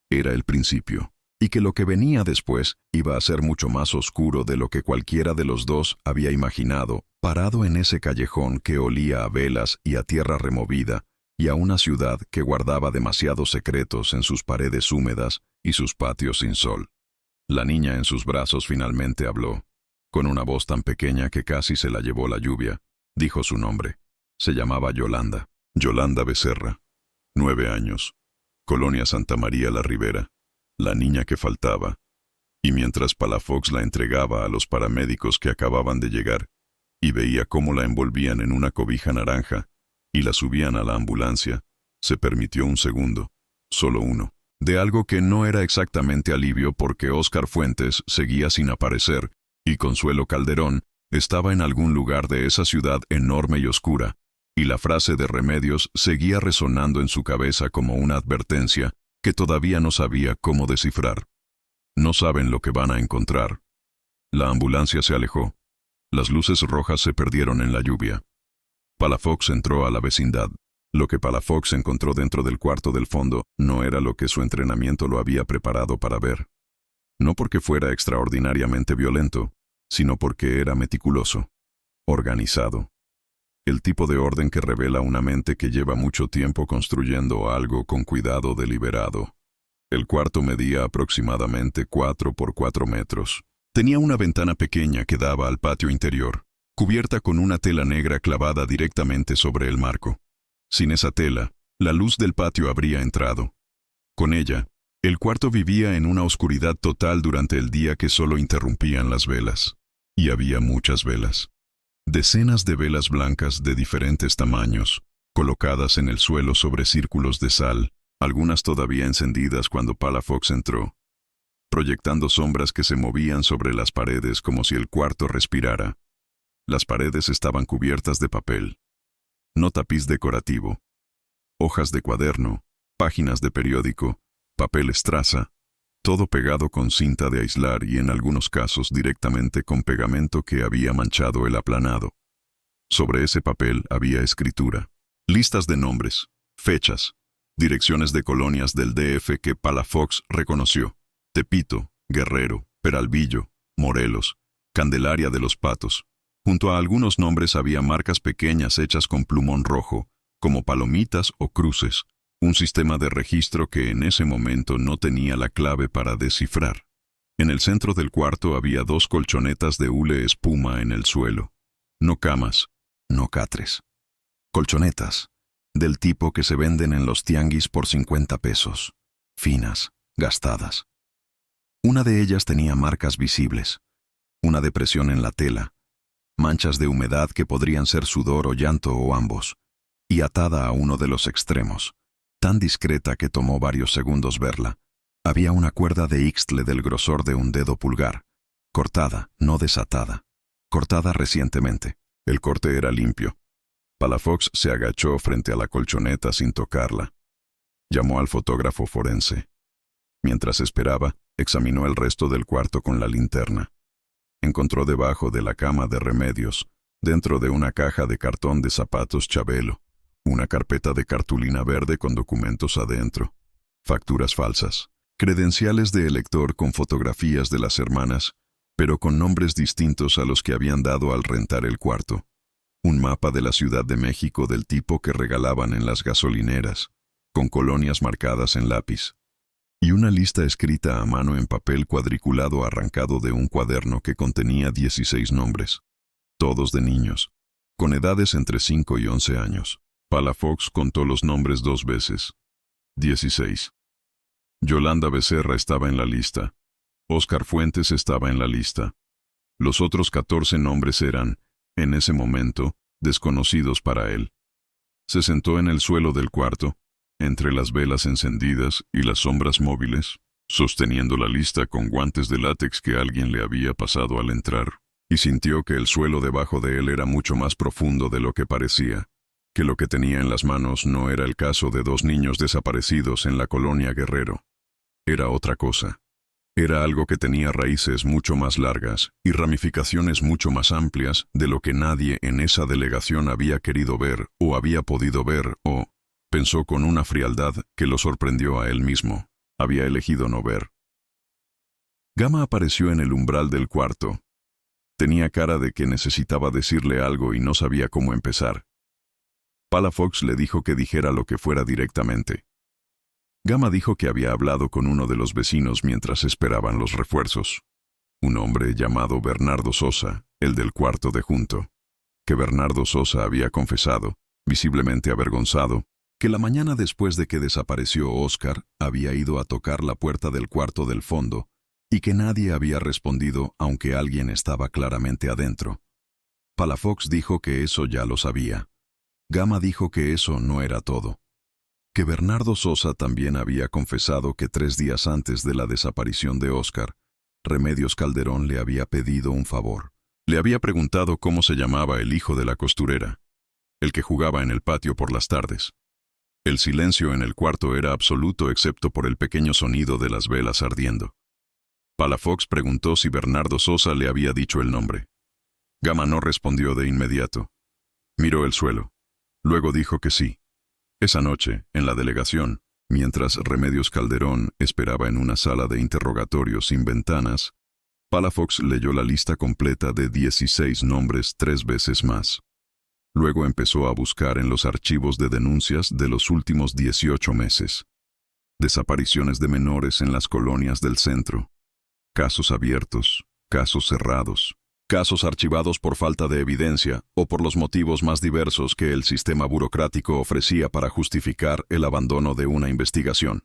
era el principio. Y que lo que venía después iba a ser mucho más oscuro de lo que cualquiera de los dos había imaginado, parado en ese callejón que olía a velas y a tierra removida, y a una ciudad que guardaba demasiados secretos en sus paredes húmedas y sus patios sin sol. La niña en sus brazos finalmente habló. Con una voz tan pequeña que casi se la llevó la lluvia, dijo su nombre. Se llamaba Yolanda. Yolanda Becerra. 9 años. Colonia Santa María la Ribera. La niña que faltaba, y mientras Palafox la entregaba a los paramédicos que acababan de llegar, y veía cómo la envolvían en una cobija naranja, y la subían a la ambulancia, se permitió un segundo, solo uno, de algo que no era exactamente alivio porque Óscar Fuentes seguía sin aparecer, y Consuelo Calderón estaba en algún lugar de esa ciudad enorme y oscura, y la frase de Remedios seguía resonando en su cabeza como una advertencia, que todavía no sabía cómo descifrar. No saben lo que van a encontrar. La ambulancia se alejó. Las luces rojas se perdieron en la lluvia. Palafox entró a la vecindad. Lo que Palafox encontró dentro del cuarto del fondo no era lo que su entrenamiento lo había preparado para ver. No porque fuera extraordinariamente violento, sino porque era meticuloso, organizado. El tipo de orden que revela una mente que lleva mucho tiempo construyendo algo con cuidado deliberado. El cuarto medía aproximadamente 4 por 4 metros. Tenía una ventana pequeña que daba al patio interior, cubierta con una tela negra clavada directamente sobre el marco. Sin esa tela, la luz del patio habría entrado. Con ella, el cuarto vivía en una oscuridad total durante el día que solo interrumpían las velas. Y había muchas velas. Decenas de velas blancas de diferentes tamaños, colocadas en el suelo sobre círculos de sal, algunas todavía encendidas cuando Palafox entró, proyectando sombras que se movían sobre las paredes como si el cuarto respirara. Las paredes estaban cubiertas de papel, no tapiz decorativo, hojas de cuaderno, páginas de periódico, papel estraza, todo pegado con cinta de aislar y en algunos casos directamente con pegamento que había manchado el aplanado. Sobre ese papel había escritura, listas de nombres, fechas, direcciones de colonias del DF que Palafox reconoció: Tepito, Guerrero, Peralvillo, Morelos, Candelaria de los Patos. Junto a algunos nombres había marcas pequeñas hechas con plumón rojo, como palomitas o cruces, un sistema de registro que en ese momento no tenía la clave para descifrar. En el centro del cuarto había 2 colchonetas de hule espuma en el suelo. No camas, no catres. Colchonetas, del tipo que se venden en los tianguis por 50 pesos. Finas, gastadas. Una de ellas tenía marcas visibles. Una depresión en la tela. Manchas de humedad que podrían ser sudor o llanto o ambos. Y atada a uno de los extremos. Tan discreta que tomó varios segundos verla. Había una cuerda de ixtle del grosor de un dedo pulgar, cortada, no desatada, cortada recientemente. El corte era limpio. Palafox se agachó frente a la colchoneta sin tocarla. Llamó al fotógrafo forense. Mientras esperaba, examinó el resto del cuarto con la linterna. Encontró debajo de la cama de Remedios, dentro de una caja de cartón de zapatos Chabelo, una carpeta de cartulina verde con documentos adentro, facturas falsas, credenciales de elector con fotografías de las hermanas, pero con nombres distintos a los que habían dado al rentar el cuarto, un mapa de la Ciudad de México del tipo que regalaban en las gasolineras, con colonias marcadas en lápiz, y una lista escrita a mano en papel cuadriculado arrancado de un cuaderno que contenía 16 nombres, todos de niños, con edades entre 5 y 11 años. Palafox contó los nombres 2 veces. 16. Yolanda Becerra estaba en la lista. Óscar Fuentes estaba en la lista. Los otros 14 nombres eran, en ese momento, desconocidos para él. Se sentó en el suelo del cuarto, entre las velas encendidas y las sombras móviles, sosteniendo la lista con guantes de látex que alguien le había pasado al entrar, y sintió que el suelo debajo de él era mucho más profundo de lo que parecía, que lo que tenía en las manos no era el caso de 2 niños desaparecidos en la colonia Guerrero. Era otra cosa. Era algo que tenía raíces mucho más largas y ramificaciones mucho más amplias de lo que nadie en esa delegación había querido ver o había podido ver o, pensó con una frialdad que lo sorprendió a él mismo, había elegido no ver. Gama apareció en el umbral del cuarto. Tenía cara de que necesitaba decirle algo y no sabía cómo empezar. Palafox le dijo que dijera lo que fuera directamente. Gama dijo que había hablado con uno de los vecinos mientras esperaban los refuerzos. Un hombre llamado Bernardo Sosa, el del cuarto de junto. Que Bernardo Sosa había confesado, visiblemente avergonzado, que la mañana después de que desapareció Óscar había ido a tocar la puerta del cuarto del fondo y que nadie había respondido aunque alguien estaba claramente adentro. Palafox dijo que eso ya lo sabía. Gama dijo que eso no era todo. Que Bernardo Sosa también había confesado que 3 días antes de la desaparición de Óscar, Remedios Calderón le había pedido un favor. Le había preguntado cómo se llamaba el hijo de la costurera, el que jugaba en el patio por las tardes. El silencio en el cuarto era absoluto excepto por el pequeño sonido de las velas ardiendo. Palafox preguntó si Bernardo Sosa le había dicho el nombre. Gama no respondió de inmediato. Miró el suelo. Luego dijo que sí. Esa noche, en la delegación, mientras Remedios Calderón esperaba en una sala de interrogatorio sin ventanas, Palafox leyó la lista completa de 16 nombres 3 veces más. Luego empezó a buscar en los archivos de denuncias de los últimos 18 meses. Desapariciones de menores en las colonias del centro. Casos abiertos, casos cerrados, casos archivados por falta de evidencia o por los motivos más diversos que el sistema burocrático ofrecía para justificar el abandono de una investigación.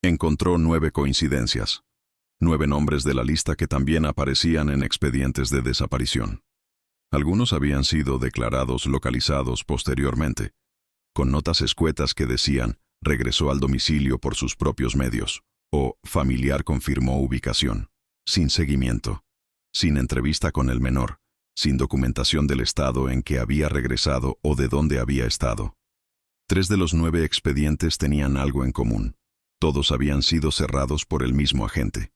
Encontró 9 coincidencias. 9 nombres de la lista que también aparecían en expedientes de desaparición. Algunos habían sido declarados localizados posteriormente, con notas escuetas que decían regresó al domicilio por sus propios medios, o familiar confirmó ubicación, sin seguimiento, sin entrevista con el menor, sin documentación del estado en que había regresado o de dónde había estado. 3 de los 9 expedientes tenían algo en común. Todos habían sido cerrados por el mismo agente.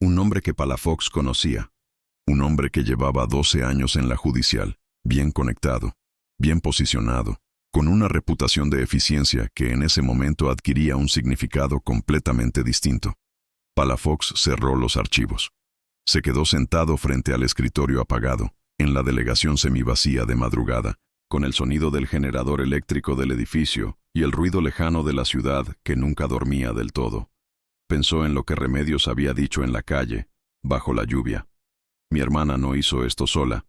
Un nombre que Palafox conocía. Un hombre que llevaba 12 años en la judicial, bien conectado, bien posicionado, con una reputación de eficiencia que en ese momento adquiría un significado completamente distinto. Palafox cerró los archivos. Se quedó sentado frente al escritorio apagado, en la delegación semivacía de madrugada, con el sonido del generador eléctrico del edificio y el ruido lejano de la ciudad que nunca dormía del todo. Pensó en lo que Remedios había dicho en la calle, bajo la lluvia. Mi hermana no hizo esto sola,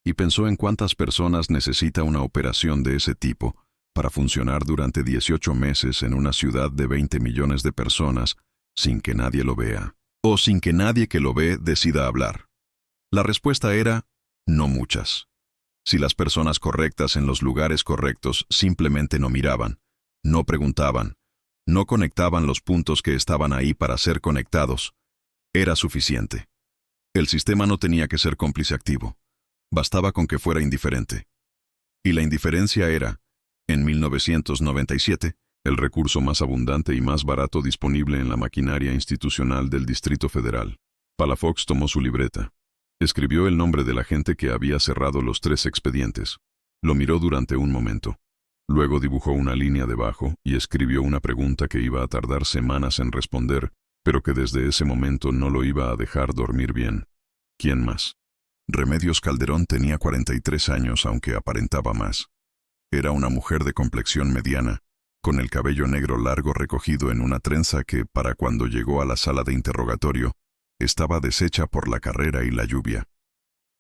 y pensó en cuántas personas necesita una operación de ese tipo para funcionar durante 18 meses en una ciudad de 20 millones de personas sin que nadie lo vea, o sin que nadie que lo ve decida hablar. La respuesta era, no muchas. Si las personas correctas en los lugares correctos simplemente no miraban, no preguntaban, no conectaban los puntos que estaban ahí para ser conectados, era suficiente. El sistema no tenía que ser cómplice activo. Bastaba con que fuera indiferente. Y la indiferencia era, en 1997, el recurso más abundante y más barato disponible en la maquinaria institucional del Distrito Federal. Palafox tomó su libreta. Escribió el nombre de la gente que había cerrado los 3 expedientes. Lo miró durante un momento. Luego dibujó una línea debajo y escribió una pregunta que iba a tardar semanas en responder, pero que desde ese momento no lo iba a dejar dormir bien. ¿Quién más? Remedios Calderón tenía 43 años, aunque aparentaba más. Era una mujer de complexión mediana, con el cabello negro largo recogido en una trenza que, para cuando llegó a la sala de interrogatorio, estaba deshecha por la carrera y la lluvia.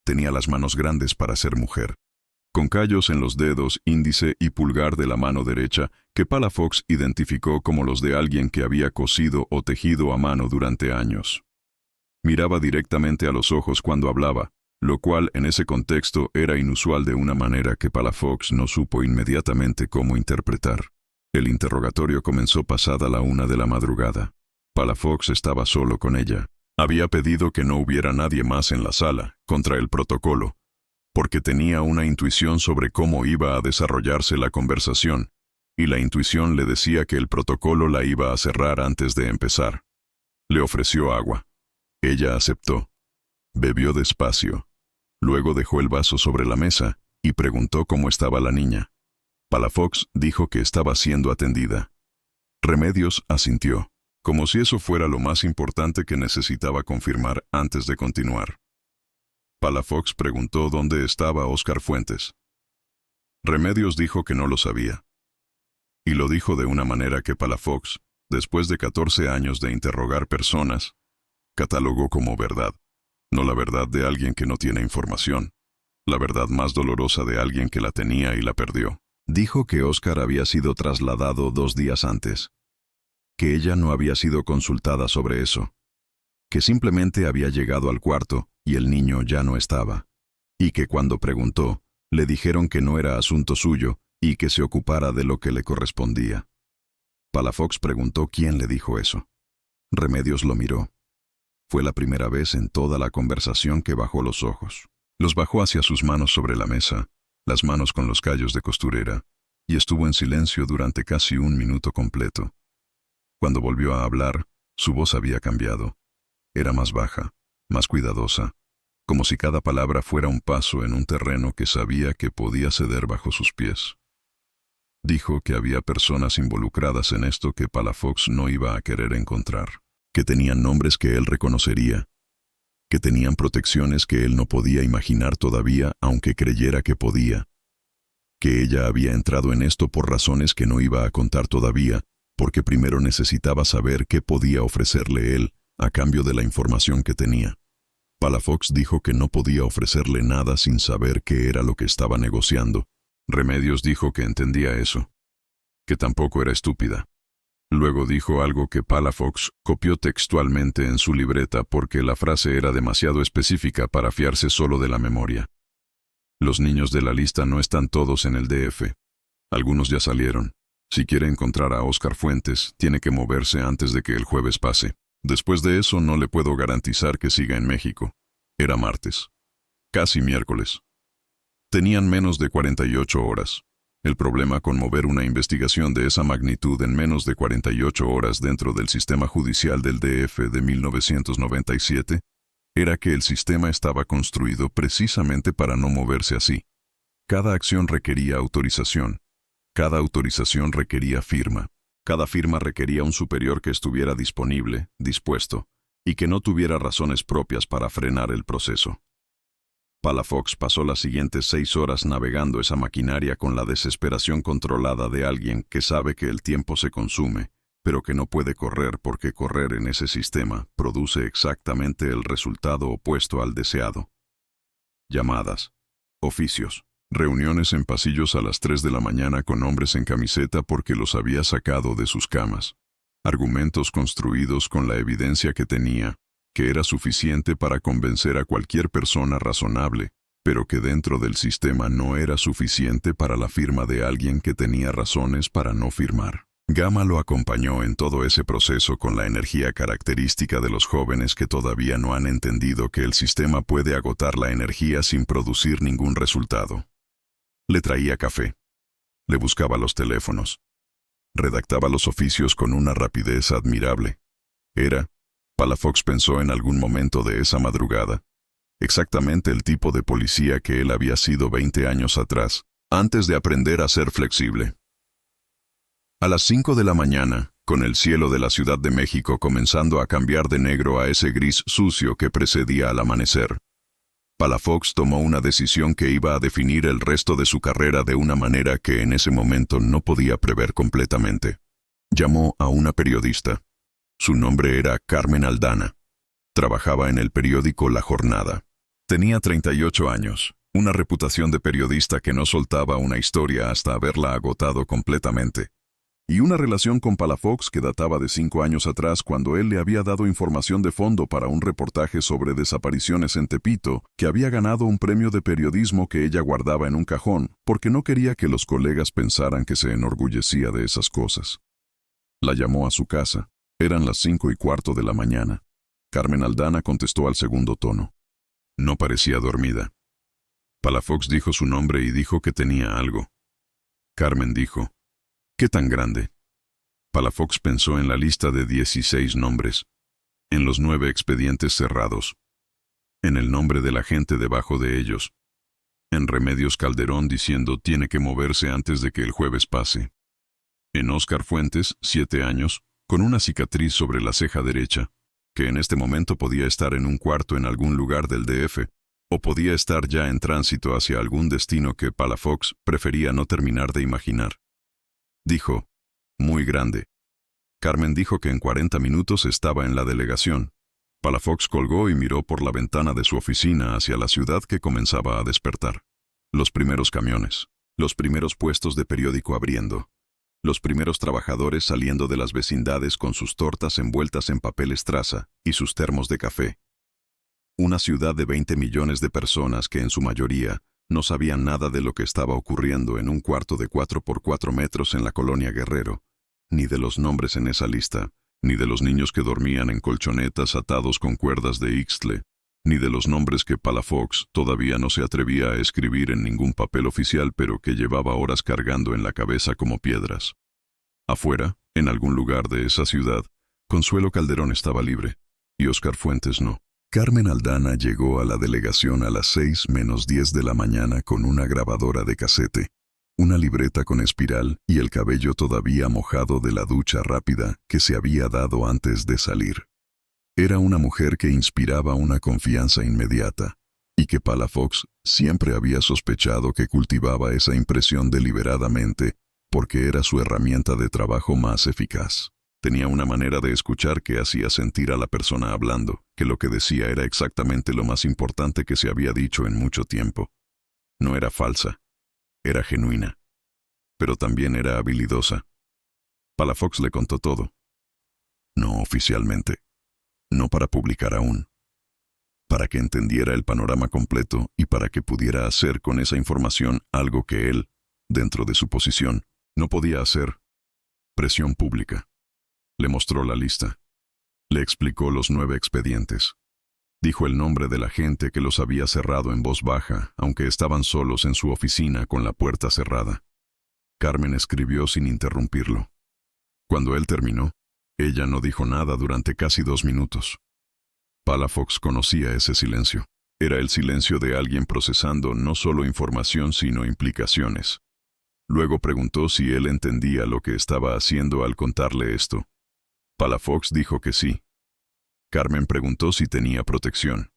Tenía las manos grandes para ser mujer, con callos en los dedos índice y pulgar de la mano derecha que Palafox identificó como los de alguien que había cosido o tejido a mano durante años. Miraba directamente a los ojos cuando hablaba, lo cual en ese contexto era inusual de una manera que Palafox no supo inmediatamente cómo interpretar. El interrogatorio comenzó pasada la 1 de la madrugada. Palafox estaba solo con ella. Había pedido que no hubiera nadie más en la sala, contra el protocolo, porque tenía una intuición sobre cómo iba a desarrollarse la conversación, y la intuición le decía que el protocolo la iba a cerrar antes de empezar. Le ofreció agua. Ella aceptó. Bebió despacio. Luego dejó el vaso sobre la mesa y preguntó cómo estaba la niña. Palafox dijo que estaba siendo atendida. Remedios asintió, como si eso fuera lo más importante que necesitaba confirmar antes de continuar. Palafox preguntó dónde estaba Óscar Fuentes. Remedios dijo que no lo sabía. Y lo dijo de una manera que Palafox, después de 14 años de interrogar personas, catalogó como verdad. No la verdad de alguien que no tiene información, la verdad más dolorosa de alguien que la tenía y la perdió. Dijo que Óscar había sido trasladado 2 días antes, que ella no había sido consultada sobre eso, que simplemente había llegado al cuarto y el niño ya no estaba, y que cuando preguntó, le dijeron que no era asunto suyo y que se ocupara de lo que le correspondía. Palafox preguntó quién le dijo eso. Remedios lo miró. Fue la primera vez en toda la conversación que bajó los ojos. Los bajó hacia sus manos sobre la mesa, las manos con los callos de costurera, y estuvo en silencio durante casi 1 minuto completo. Cuando volvió a hablar, su voz había cambiado. Era más baja, más cuidadosa, como si cada palabra fuera un paso en un terreno que sabía que podía ceder bajo sus pies. Dijo que había personas involucradas en esto que Palafox no iba a querer encontrar, que tenían nombres que él reconocería, que tenían protecciones que él no podía imaginar todavía aunque creyera que podía, que ella había entrado en esto por razones que no iba a contar todavía, porque primero necesitaba saber qué podía ofrecerle él a cambio de la información que tenía. Palafox dijo que no podía ofrecerle nada sin saber qué era lo que estaba negociando. Remedios dijo que entendía eso, que tampoco era estúpida. Luego dijo algo que Palafox copió textualmente en su libreta porque la frase era demasiado específica para fiarse solo de la memoria. Los niños de la lista no están todos en el DF. Algunos ya salieron. Si quiere encontrar a Óscar Fuentes, tiene que moverse antes de que el jueves pase. Después de eso no le puedo garantizar que siga en México. Era martes. Casi miércoles. Tenían menos de 48 horas. El problema con mover una investigación de esa magnitud en menos de 48 horas dentro del sistema judicial del DF de 1997 era que el sistema estaba construido precisamente para no moverse así. Cada acción requería autorización. Cada autorización requería firma. Cada firma requería un superior que estuviera disponible, dispuesto, y que no tuviera razones propias para frenar el proceso. Palafox pasó las siguientes 6 horas navegando esa maquinaria con la desesperación controlada de alguien que sabe que el tiempo se consume, pero que no puede correr porque correr en ese sistema produce exactamente el resultado opuesto al deseado. Llamadas, oficios, reuniones en pasillos a las 3 de la mañana con hombres en camiseta porque los había sacado de sus camas. Argumentos construidos con la evidencia que tenía, que era suficiente para convencer a cualquier persona razonable, pero que dentro del sistema no era suficiente para la firma de alguien que tenía razones para no firmar. Gama lo acompañó en todo ese proceso con la energía característica de los jóvenes que todavía no han entendido que el sistema puede agotar la energía sin producir ningún resultado. Le traía café. Le buscaba los teléfonos. Redactaba los oficios con una rapidez admirable. Palafox pensó en algún momento de esa madrugada, exactamente el tipo de policía que él había sido 20 años atrás, antes de aprender a ser flexible. A las 5 de la mañana, con el cielo de la Ciudad de México comenzando a cambiar de negro a ese gris sucio que precedía al amanecer, Palafox tomó una decisión que iba a definir el resto de su carrera de una manera que en ese momento no podía prever completamente. Llamó a una periodista. Su nombre era Carmen Aldana. Trabajaba en el periódico La Jornada. Tenía 38 años, una reputación de periodista que no soltaba una historia hasta haberla agotado completamente, y una relación con Palafox que databa de 5 años atrás cuando él le había dado información de fondo para un reportaje sobre desapariciones en Tepito que había ganado un premio de periodismo que ella guardaba en un cajón porque no quería que los colegas pensaran que se enorgullecía de esas cosas. La llamó a su casa. Eran las 5:15 de la mañana. Carmen Aldana contestó al segundo tono. No parecía dormida. Palafox dijo su nombre y dijo que tenía algo. Carmen dijo, ¿qué tan grande? Palafox pensó en la lista de 16 nombres, en los 9 expedientes cerrados, en el nombre de la gente debajo de ellos, en Remedios Calderón diciendo tiene que moverse antes de que el jueves pase, en Óscar Fuentes, 7 años, con una cicatriz sobre la ceja derecha, que en este momento podía estar en un cuarto en algún lugar del DF, o podía estar ya en tránsito hacia algún destino que Palafox prefería no terminar de imaginar. Dijo, muy grande. Carmen dijo que en 40 minutos estaba en la delegación. Palafox colgó y miró por la ventana de su oficina hacia la ciudad que comenzaba a despertar. Los primeros camiones, los primeros puestos de periódico abriendo, los primeros trabajadores saliendo de las vecindades con sus tortas envueltas en papel estraza y sus termos de café. Una ciudad de 20 millones de personas que en su mayoría no sabían nada de lo que estaba ocurriendo en un cuarto de 4x4 metros en la colonia Guerrero, ni de los nombres en esa lista, ni de los niños que dormían en colchonetas atados con cuerdas de Ixtle, ni de los nombres que Palafox todavía no se atrevía a escribir en ningún papel oficial pero que llevaba horas cargando en la cabeza como piedras. Afuera, en algún lugar de esa ciudad, Consuelo Calderón estaba libre, y Óscar Fuentes no. Carmen Aldana llegó a la delegación a las 6:10 de la mañana con una grabadora de casete, una libreta con espiral y el cabello todavía mojado de la ducha rápida que se había dado antes de salir. Era una mujer que inspiraba una confianza inmediata, y que Palafox siempre había sospechado que cultivaba esa impresión deliberadamente porque era su herramienta de trabajo más eficaz. Tenía una manera de escuchar que hacía sentir a la persona hablando, que lo que decía era exactamente lo más importante que se había dicho en mucho tiempo. No era falsa, era genuina, pero también era habilidosa. Palafox le contó todo. No oficialmente, no para publicar aún, para que entendiera el panorama completo y para que pudiera hacer con esa información algo que él, dentro de su posición, no podía hacer: presión pública. Le mostró la lista. Le explicó los 9 expedientes. Dijo el nombre de la gente que los había cerrado en voz baja, aunque estaban solos en su oficina con la puerta cerrada. Carmen escribió sin interrumpirlo. Cuando él terminó, ella no dijo nada durante casi 2 minutos. Palafox conocía ese silencio. Era el silencio de alguien procesando no solo información sino implicaciones. Luego preguntó si él entendía lo que estaba haciendo al contarle esto. Palafox dijo que sí. Carmen preguntó si tenía protección,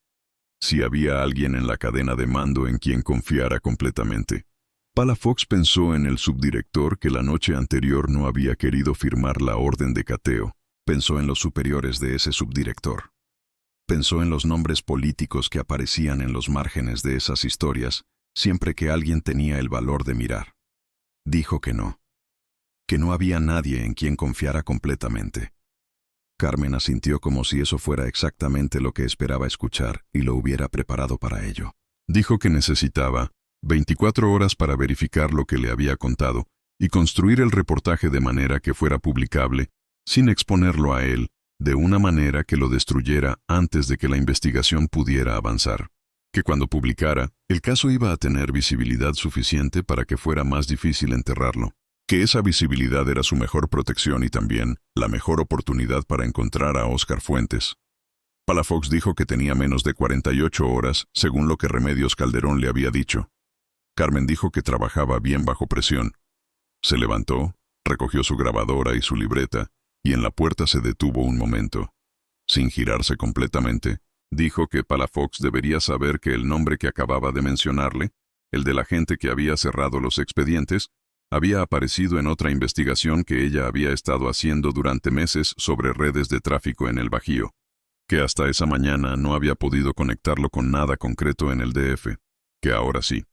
si había alguien en la cadena de mando en quien confiara completamente. Palafox pensó en el subdirector que la noche anterior no había querido firmar la orden de cateo. Pensó en los superiores de ese subdirector. Pensó en los nombres políticos que aparecían en los márgenes de esas historias, siempre que alguien tenía el valor de mirar. Dijo que no había nadie en quien confiara completamente. Carmen asintió como si eso fuera exactamente lo que esperaba escuchar y lo hubiera preparado para ello. Dijo que necesitaba 24 horas para verificar lo que le había contado y construir el reportaje de manera que fuera publicable, sin exponerlo a él, de una manera que lo destruyera antes de que la investigación pudiera avanzar. Que cuando publicara, el caso iba a tener visibilidad suficiente para que fuera más difícil enterrarlo. que esa visibilidad era su mejor protección y también la mejor oportunidad para encontrar a Óscar Fuentes. Palafox dijo que tenía menos de 48 horas, según lo que Remedios Calderón le había dicho. Carmen dijo que trabajaba bien bajo presión. Se levantó, recogió su grabadora y su libreta, y en la puerta se detuvo un momento. Sin girarse completamente, dijo que Palafox debería saber que el nombre que acababa de mencionarle, el de la gente que había cerrado los expedientes, había aparecido en otra investigación que ella había estado haciendo durante meses sobre redes de tráfico en el Bajío, que hasta esa mañana no había podido conectarlo con nada concreto en el DF, que ahora sí.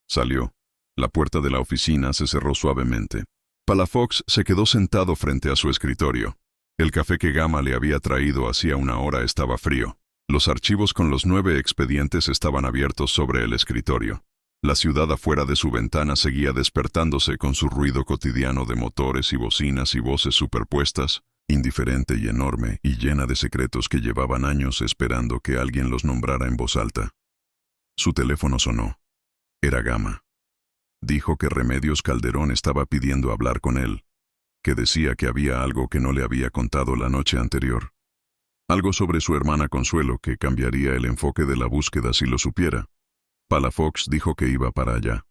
Salió. La puerta de la oficina se cerró suavemente. Palafox se quedó sentado frente a su escritorio. El café que Gama le había traído hacía una hora estaba frío. Los archivos con los 9 expedientes estaban abiertos sobre el escritorio. La ciudad afuera de su ventana seguía despertándose con su ruido cotidiano de motores y bocinas y voces superpuestas, indiferente y enorme y llena de secretos que llevaban años esperando que alguien los nombrara en voz alta. Su teléfono sonó. Era Gama. Dijo que Remedios Calderón estaba pidiendo hablar con él, que decía que había algo que no le había contado la noche anterior. Algo sobre su hermana Consuelo que cambiaría el enfoque de la búsqueda si lo supiera. Palafox dijo que iba para allá.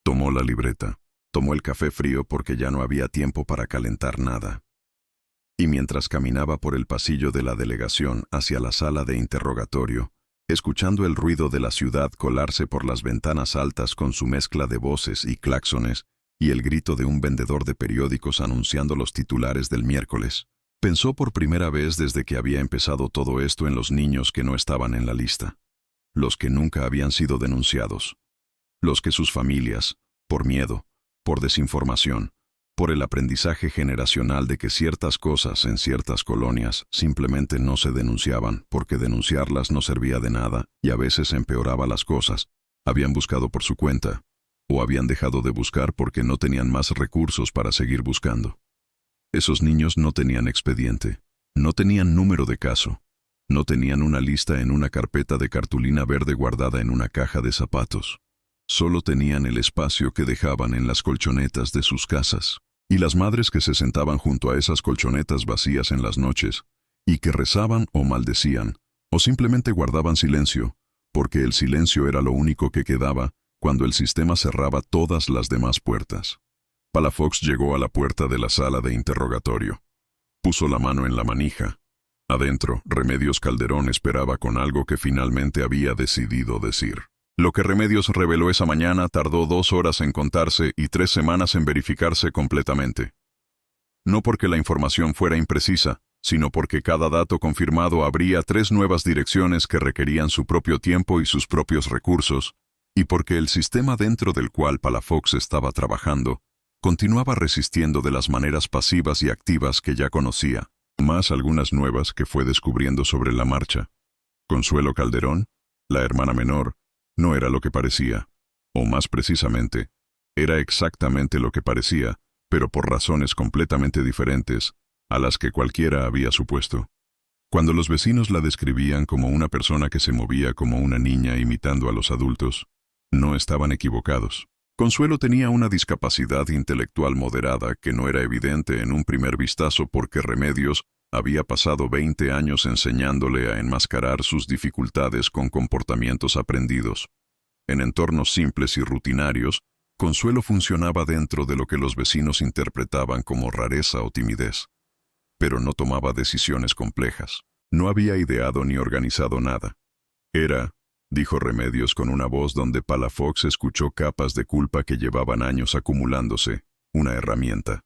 Tomó la libreta. Tomó el café frío porque ya no había tiempo para calentar nada. Y mientras caminaba por el pasillo de la delegación hacia la sala de interrogatorio, escuchando el ruido de la ciudad colarse por las ventanas altas con su mezcla de voces y claxones, y el grito de un vendedor de periódicos anunciando los titulares del miércoles, pensó por primera vez desde que había empezado todo esto en los niños que no estaban en la lista. Los que nunca habían sido denunciados. Los que sus familias, por miedo, por desinformación, por el aprendizaje generacional de que ciertas cosas en ciertas colonias simplemente no se denunciaban porque denunciarlas no servía de nada y a veces empeoraba las cosas, habían buscado por su cuenta, o habían dejado de buscar porque no tenían más recursos para seguir buscando. Esos niños no tenían expediente, no tenían número de caso, no tenían una lista en una carpeta de cartulina verde guardada en una caja de zapatos. Solo tenían el espacio que dejaban en las colchonetas de sus casas, y las madres que se sentaban junto a esas colchonetas vacías en las noches, y que rezaban o maldecían, o simplemente guardaban silencio, porque el silencio era lo único que quedaba cuando el sistema cerraba todas las demás puertas. Palafox llegó a la puerta de la sala de interrogatorio. Puso la mano en la manija. Adentro, Remedios Calderón esperaba con algo que finalmente había decidido decir. Lo que Remedios reveló esa mañana tardó 2 horas en contarse y 3 semanas en verificarse completamente. No porque la información fuera imprecisa, sino porque cada dato confirmado abría 3 nuevas direcciones que requerían su propio tiempo y sus propios recursos, y porque el sistema dentro del cual Palafox estaba trabajando continuaba resistiendo de las maneras pasivas y activas que ya conocía, más algunas nuevas que fue descubriendo sobre la marcha. Consuelo Calderón, la hermana menor, no era lo que parecía, o más precisamente, era exactamente lo que parecía, pero por razones completamente diferentes a las que cualquiera había supuesto. Cuando los vecinos la describían como una persona que se movía como una niña imitando a los adultos, no estaban equivocados. Consuelo tenía una discapacidad intelectual moderada que no era evidente en un primer vistazo porque Remedios había pasado 20 años enseñándole a enmascarar sus dificultades con comportamientos aprendidos. En entornos simples y rutinarios, Consuelo funcionaba dentro de lo que los vecinos interpretaban como rareza o timidez. Pero no tomaba decisiones complejas. No había ideado ni organizado nada. Era, dijo Remedios con una voz donde Palafox escuchó capas de culpa que llevaban años acumulándose, una herramienta.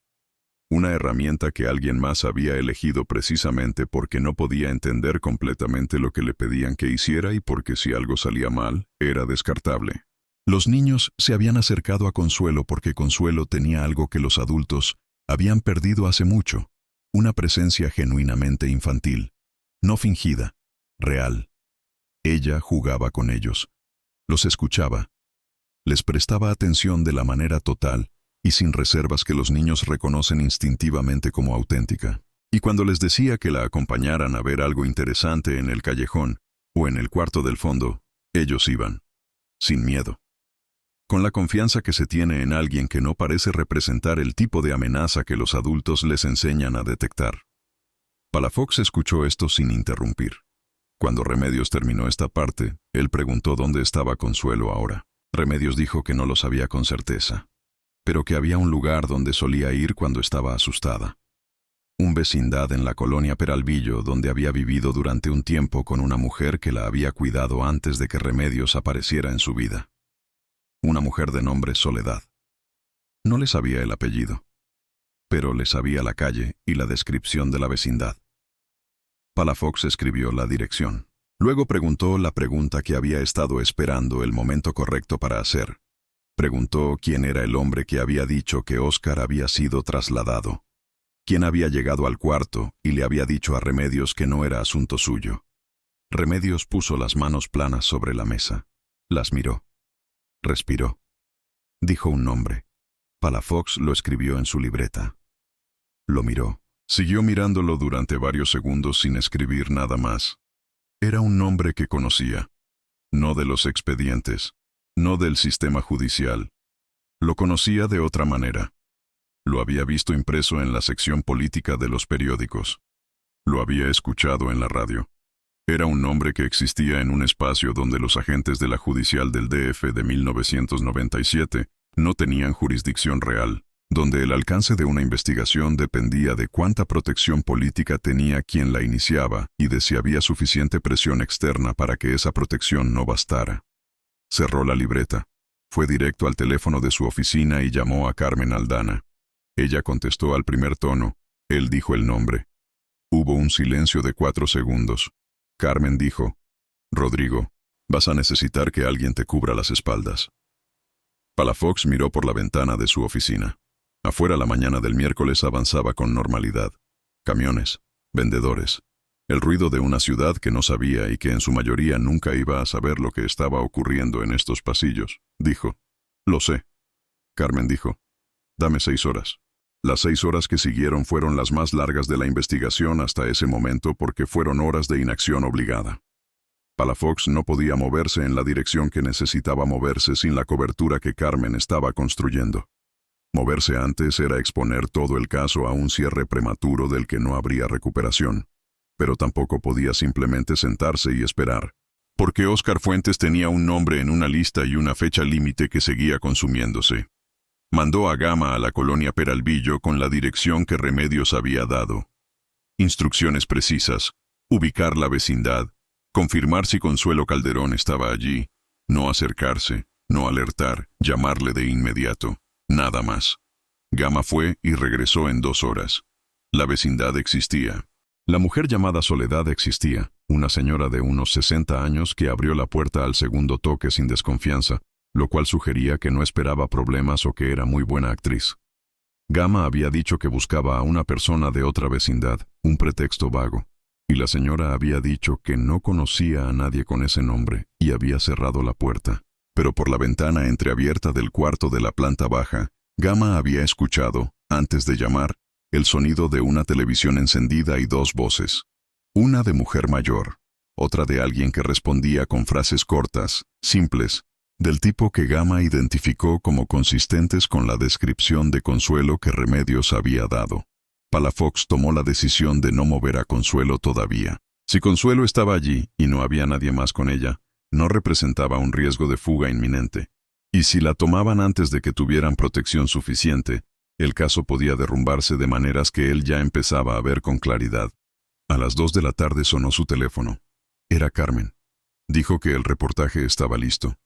Una herramienta que alguien más había elegido precisamente porque no podía entender completamente lo que le pedían que hiciera y porque si algo salía mal, era descartable. Los niños se habían acercado a Consuelo porque Consuelo tenía algo que los adultos habían perdido hace mucho, una presencia genuinamente infantil, no fingida, real. Ella jugaba con ellos, los escuchaba, les prestaba atención de la manera total y sin reservas que los niños reconocen instintivamente como auténtica. Y cuando les decía que la acompañaran a ver algo interesante en el callejón o en el cuarto del fondo, ellos iban, sin miedo. con la confianza que se tiene en alguien que no parece representar el tipo de amenaza que los adultos les enseñan a detectar. Palafox escuchó esto sin interrumpir. Cuando Remedios terminó esta parte, él preguntó dónde estaba Consuelo ahora. Remedios dijo que no lo sabía con certeza, pero que había un lugar donde solía ir cuando estaba asustada. Un vecindad en la colonia Peralvillo donde había vivido durante un tiempo con una mujer que la había cuidado antes de que Remedios apareciera en su vida. Una mujer de nombre Soledad. No le sabía el apellido, pero le sabía la calle y la descripción de la vecindad. Palafox escribió la dirección. Luego preguntó la pregunta que había estado esperando el momento correcto para hacer. Preguntó quién era el hombre que había dicho que Óscar había sido trasladado. Quién había llegado al cuarto y le había dicho a Remedios que no era asunto suyo. Remedios puso las manos planas sobre la mesa. Las miró. Respiró. Dijo un nombre. Palafox lo escribió en su libreta. Lo miró. Siguió mirándolo durante varios segundos sin escribir nada más. Era un nombre que conocía. No de los expedientes. No del sistema judicial. Lo conocía de otra manera. Lo había visto impreso en la sección política de los periódicos. Lo había escuchado en la radio. Era un nombre que existía en un espacio donde los agentes de la judicial del DF de 1997 no tenían jurisdicción real, donde el alcance de una investigación dependía de cuánta protección política tenía quien la iniciaba y de si había suficiente presión externa para que esa protección no bastara. Cerró la libreta. Fue directo al teléfono de su oficina y llamó a Carmen Aldana. Ella contestó al primer tono. Él dijo el nombre. Hubo un silencio de 4 segundos. Carmen dijo: «Rodrigo, vas a necesitar que alguien te cubra las espaldas». Palafox miró por la ventana de su oficina. Afuera la mañana del miércoles avanzaba con normalidad. Camiones, vendedores, el ruido de una ciudad que no sabía y que en su mayoría nunca iba a saber lo que estaba ocurriendo en estos pasillos. Dijo: «Lo sé». Carmen dijo: «Dame 6 horas». Las 6 horas que siguieron fueron las más largas de la investigación hasta ese momento porque fueron horas de inacción obligada. Palafox no podía moverse en la dirección que necesitaba moverse sin la cobertura que Carmen estaba construyendo. Moverse antes era exponer todo el caso a un cierre prematuro del que no habría recuperación, pero tampoco podía simplemente sentarse y esperar, porque Óscar Fuentes tenía un nombre en una lista y una fecha límite que seguía consumiéndose. Mandó a Gama a la colonia Peralvillo con la dirección que Remedios había dado. Instrucciones precisas: ubicar la vecindad, confirmar si Consuelo Calderón estaba allí, no acercarse, no alertar, llamarle de inmediato, nada más. Gama fue y regresó en 2 horas. La vecindad existía. La mujer llamada Soledad existía, una señora de unos 60 años que abrió la puerta al segundo toque sin desconfianza, lo cual sugería que no esperaba problemas o que era muy buena actriz. Gama había dicho que buscaba a una persona de otra vecindad, un pretexto vago, y la señora había dicho que no conocía a nadie con ese nombre y había cerrado la puerta. Pero por la ventana entreabierta del cuarto de la planta baja, Gama había escuchado, antes de llamar, el sonido de una televisión encendida y 2 voces. Una de mujer mayor, otra de alguien que respondía con frases cortas, simples, del tipo que Gama identificó como consistentes con la descripción de Consuelo que Remedios había dado. Palafox tomó la decisión de no mover a Consuelo todavía. Si Consuelo estaba allí y no había nadie más con ella, no representaba un riesgo de fuga inminente. Y si la tomaban antes de que tuvieran protección suficiente, el caso podía derrumbarse de maneras que él ya empezaba a ver con claridad. A las 2 de la tarde sonó su teléfono. Era Carmen. Dijo que el reportaje estaba listo,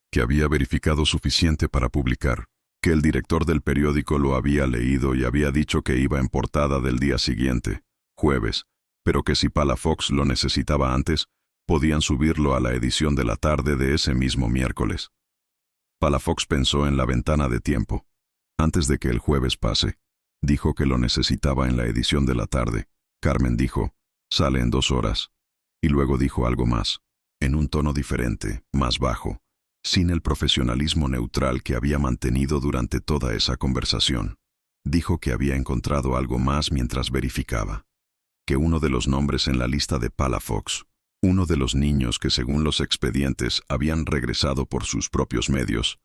que había verificado suficiente para publicar, que el director del periódico lo había leído y había dicho que iba en portada del día siguiente, jueves, pero que si Palafox lo necesitaba antes, podían subirlo a la edición de la tarde de ese mismo miércoles. Palafox pensó en la ventana de tiempo. Antes de que el jueves pase, dijo que lo necesitaba en la edición de la tarde. Carmen dijo: «Sale en 2 horas». Y luego dijo algo más, en un tono diferente, más bajo, sin el profesionalismo neutral que había mantenido durante toda esa conversación. Dijo que había encontrado algo más mientras verificaba. Que uno de los nombres en la lista de Palafox, uno de los niños que según los expedientes habían regresado por sus propios medios,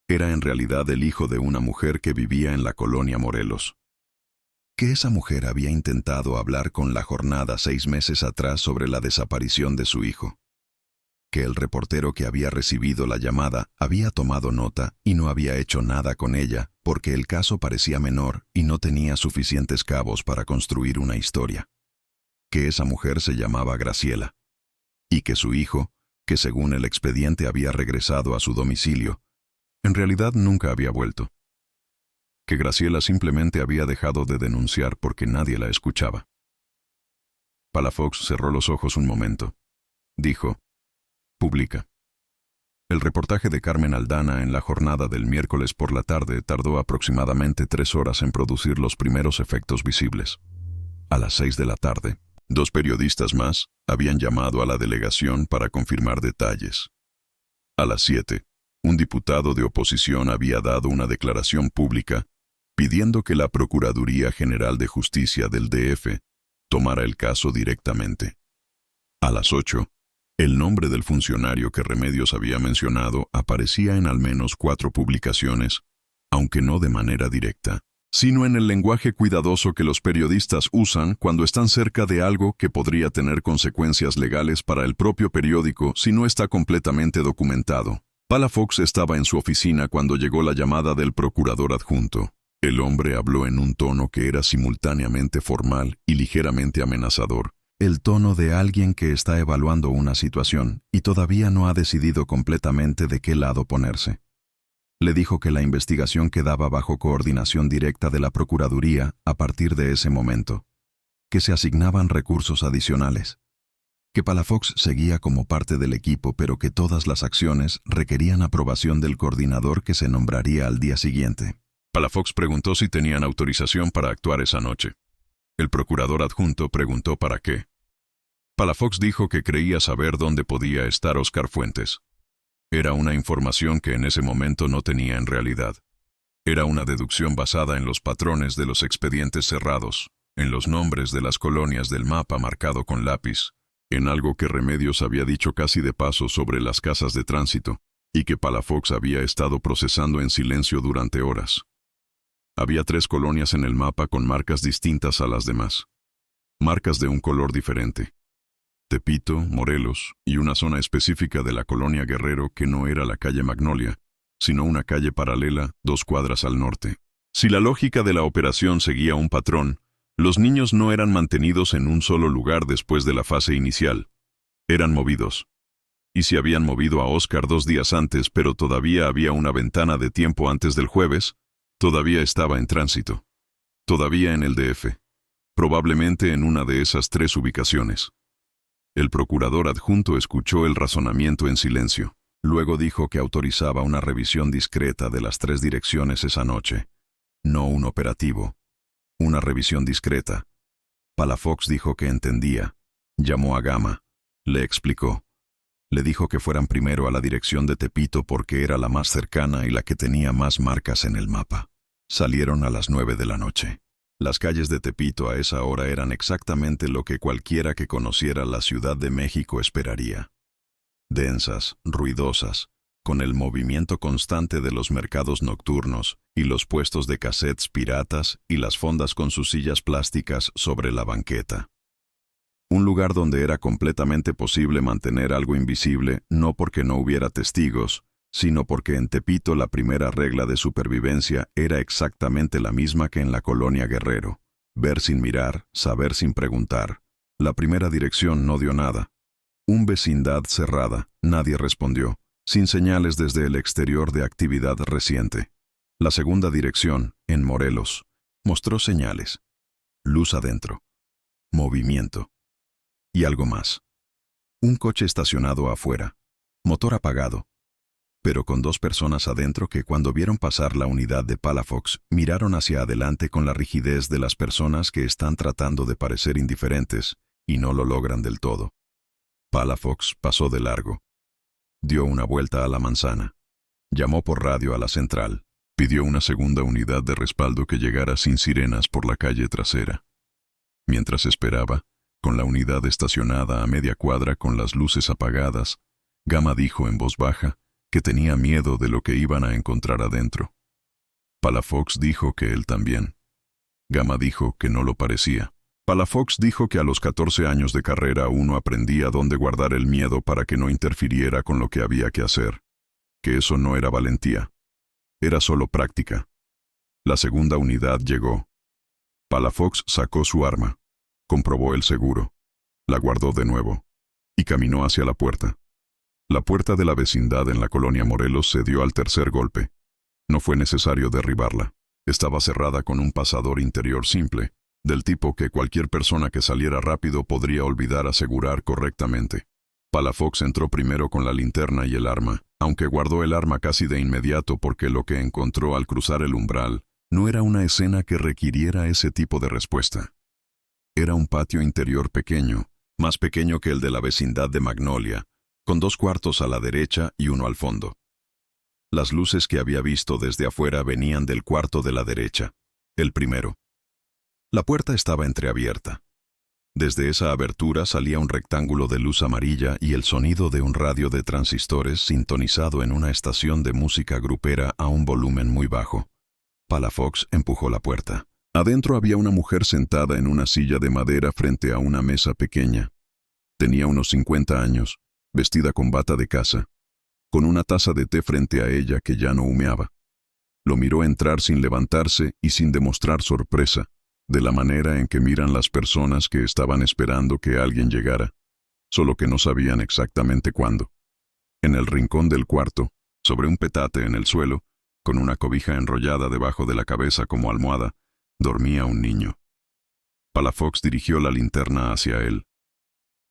era en realidad el hijo de una mujer que vivía en la colonia Morelos. Que esa mujer había intentado hablar con La Jornada 6 meses atrás sobre la desaparición de su hijo. Que el reportero que había recibido la llamada había tomado nota y no había hecho nada con ella porque el caso parecía menor y no tenía suficientes cabos para construir una historia. Que esa mujer se llamaba Graciela. Y que su hijo, que según el expediente había regresado a su domicilio, en realidad nunca había vuelto. Que Graciela simplemente había dejado de denunciar porque nadie la escuchaba. Palafox cerró los ojos un momento. Dijo: publica. El reportaje de Carmen Aldana en La Jornada del miércoles por la tarde tardó aproximadamente 3 horas en producir los primeros efectos visibles. A las 6 de la tarde, 2 periodistas más habían llamado a la delegación para confirmar detalles. A las 7, un diputado de oposición había dado una declaración pública pidiendo que la Procuraduría General de Justicia del DF tomara el caso directamente. A las 8, el nombre del funcionario que Remedios había mencionado aparecía en al menos 4 publicaciones, aunque no de manera directa, sino en el lenguaje cuidadoso que los periodistas usan cuando están cerca de algo que podría tener consecuencias legales para el propio periódico si no está completamente documentado. Palafox estaba en su oficina cuando llegó la llamada del procurador adjunto. El hombre habló en un tono que era simultáneamente formal y ligeramente amenazador. El tono de alguien que está evaluando una situación y todavía no ha decidido completamente de qué lado ponerse. Le dijo que la investigación quedaba bajo coordinación directa de la Procuraduría a partir de ese momento, que se asignaban recursos adicionales, que Palafox seguía como parte del equipo pero que todas las acciones requerían aprobación del coordinador que se nombraría al día siguiente. Palafox preguntó si tenían autorización para actuar esa noche. El procurador adjunto preguntó para qué. Palafox dijo que creía saber dónde podía estar Óscar Fuentes. Era una información que en ese momento no tenía en realidad. Era una deducción basada en los patrones de los expedientes cerrados, en los nombres de las colonias del mapa marcado con lápiz, en algo que Remedios había dicho casi de paso sobre las casas de tránsito, y que Palafox había estado procesando en silencio durante horas. Había 3 colonias en el mapa con marcas distintas a las demás. Marcas de un color diferente. Tepito, Morelos y una zona específica de la colonia Guerrero que no era la calle Magnolia, sino una calle paralela 2 cuadras al norte. Si la lógica de la operación seguía un patrón, los niños no eran mantenidos en un solo lugar después de la fase inicial. Eran movidos. Y si habían movido a Óscar 2 días antes pero todavía había una ventana de tiempo antes del jueves, todavía estaba en tránsito. Todavía en el DF. Probablemente en una de esas 3 ubicaciones. El procurador adjunto escuchó el razonamiento en silencio. Luego dijo que autorizaba una revisión discreta de las 3 direcciones esa noche. No un operativo. Una revisión discreta. Palafox dijo que entendía. Llamó a Gama. Le explicó. Le dijo que fueran primero a la dirección de Tepito porque era la más cercana y la que tenía más marcas en el mapa. Salieron a las 9 de la noche. Las calles de Tepito a esa hora eran exactamente lo que cualquiera que conociera la Ciudad de México esperaría. Densas, ruidosas, con el movimiento constante de los mercados nocturnos y los puestos de cassettes piratas y las fondas con sus sillas plásticas sobre la banqueta. Un lugar donde era completamente posible mantener algo invisible no porque no hubiera testigos, sino porque en Tepito la primera regla de supervivencia era exactamente la misma que en la colonia Guerrero. Ver sin mirar, saber sin preguntar. La primera dirección no dio nada. Un vecindad cerrada, nadie respondió, sin señales desde el exterior de actividad reciente. La segunda dirección, en Morelos, mostró señales. Luz adentro. Movimiento. Y algo más. Un coche estacionado afuera. Motor apagado. Pero con 2 personas adentro que cuando vieron pasar la unidad de Palafox, miraron hacia adelante con la rigidez de las personas que están tratando de parecer indiferentes y no lo logran del todo. Palafox pasó de largo. Dio una vuelta a la manzana. Llamó por radio a la central. Pidió una segunda unidad de respaldo que llegara sin sirenas por la calle trasera. Mientras esperaba, con la unidad estacionada a media cuadra con las luces apagadas, Gama dijo en voz baja que tenía miedo de lo que iban a encontrar adentro. Palafox dijo que él también. Gama dijo que no lo parecía. Palafox dijo que a los 14 años de carrera uno aprendía dónde guardar el miedo para que no interfiriera con lo que había que hacer, que eso no era valentía, era solo práctica. La segunda unidad llegó. Palafox sacó su arma, comprobó el seguro, la guardó de nuevo, y caminó hacia la puerta. La puerta de la vecindad en la colonia Morelos cedió al tercer golpe. No fue necesario derribarla. Estaba cerrada con un pasador interior simple, del tipo que cualquier persona que saliera rápido podría olvidar asegurar correctamente. Palafox entró primero con la linterna y el arma, aunque guardó el arma casi de inmediato porque lo que encontró al cruzar el umbral no era una escena que requiriera ese tipo de respuesta. Era un patio interior pequeño, más pequeño que el de la vecindad de Magnolia, con 2 cuartos a la derecha y uno al fondo. Las luces que había visto desde afuera venían del cuarto de la derecha, el primero. La puerta estaba entreabierta. Desde esa abertura salía un rectángulo de luz amarilla y el sonido de un radio de transistores sintonizado en una estación de música grupera a un volumen muy bajo. Palafox empujó la puerta. Adentro había una mujer sentada en una silla de madera frente a una mesa pequeña. Tenía unos 50 años, vestida con bata de casa, con una taza de té frente a ella que ya no humeaba. Lo miró entrar sin levantarse y sin demostrar sorpresa, de la manera en que miran las personas que estaban esperando que alguien llegara, solo que no sabían exactamente cuándo. En el rincón del cuarto, sobre un petate en el suelo, con una cobija enrollada debajo de la cabeza como almohada, dormía un niño. Palafox dirigió la linterna hacia él.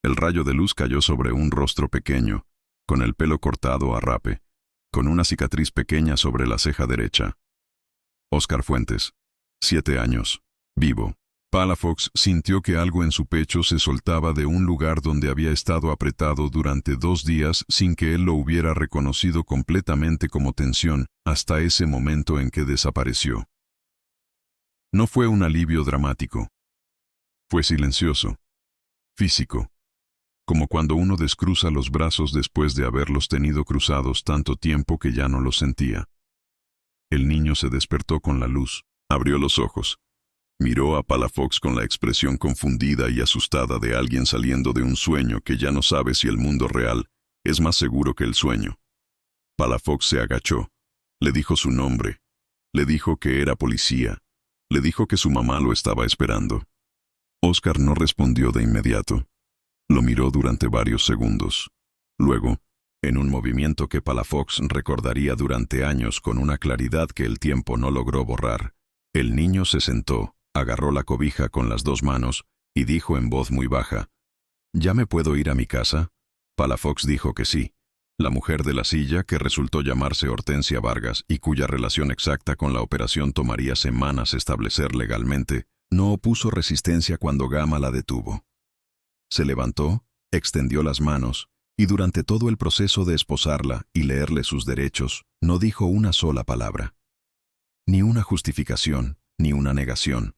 El rayo de luz cayó sobre un rostro pequeño, con el pelo cortado a rape, con una cicatriz pequeña sobre la ceja derecha. Óscar Fuentes, 7 años, vivo. Palafox sintió que algo en su pecho se soltaba de un lugar donde había estado apretado durante 2 días sin que él lo hubiera reconocido completamente como tensión, hasta ese momento en que desapareció. No fue un alivio dramático. Fue silencioso, físico, como cuando uno descruza los brazos después de haberlos tenido cruzados tanto tiempo que ya no los sentía. El niño se despertó con la luz, abrió los ojos. Miró a Palafox con la expresión confundida y asustada de alguien saliendo de un sueño que ya no sabe si el mundo real es más seguro que el sueño. Palafox se agachó, le dijo su nombre, le dijo que era policía, le dijo que su mamá lo estaba esperando. Óscar no respondió de inmediato. Lo miró durante varios segundos. Luego, en un movimiento que Palafox recordaría durante años con una claridad que el tiempo no logró borrar, el niño se sentó, agarró la cobija con las 2 manos y dijo en voz muy baja, ¿Ya me puedo ir a mi casa? Palafox dijo que sí. La mujer de la silla, que resultó llamarse Hortensia Vargas y cuya relación exacta con la operación tomaría semanas establecer legalmente, no opuso resistencia cuando Gama la detuvo. Se levantó, extendió las manos, y durante todo el proceso de esposarla y leerle sus derechos, no dijo una sola palabra. Ni una justificación, ni una negación,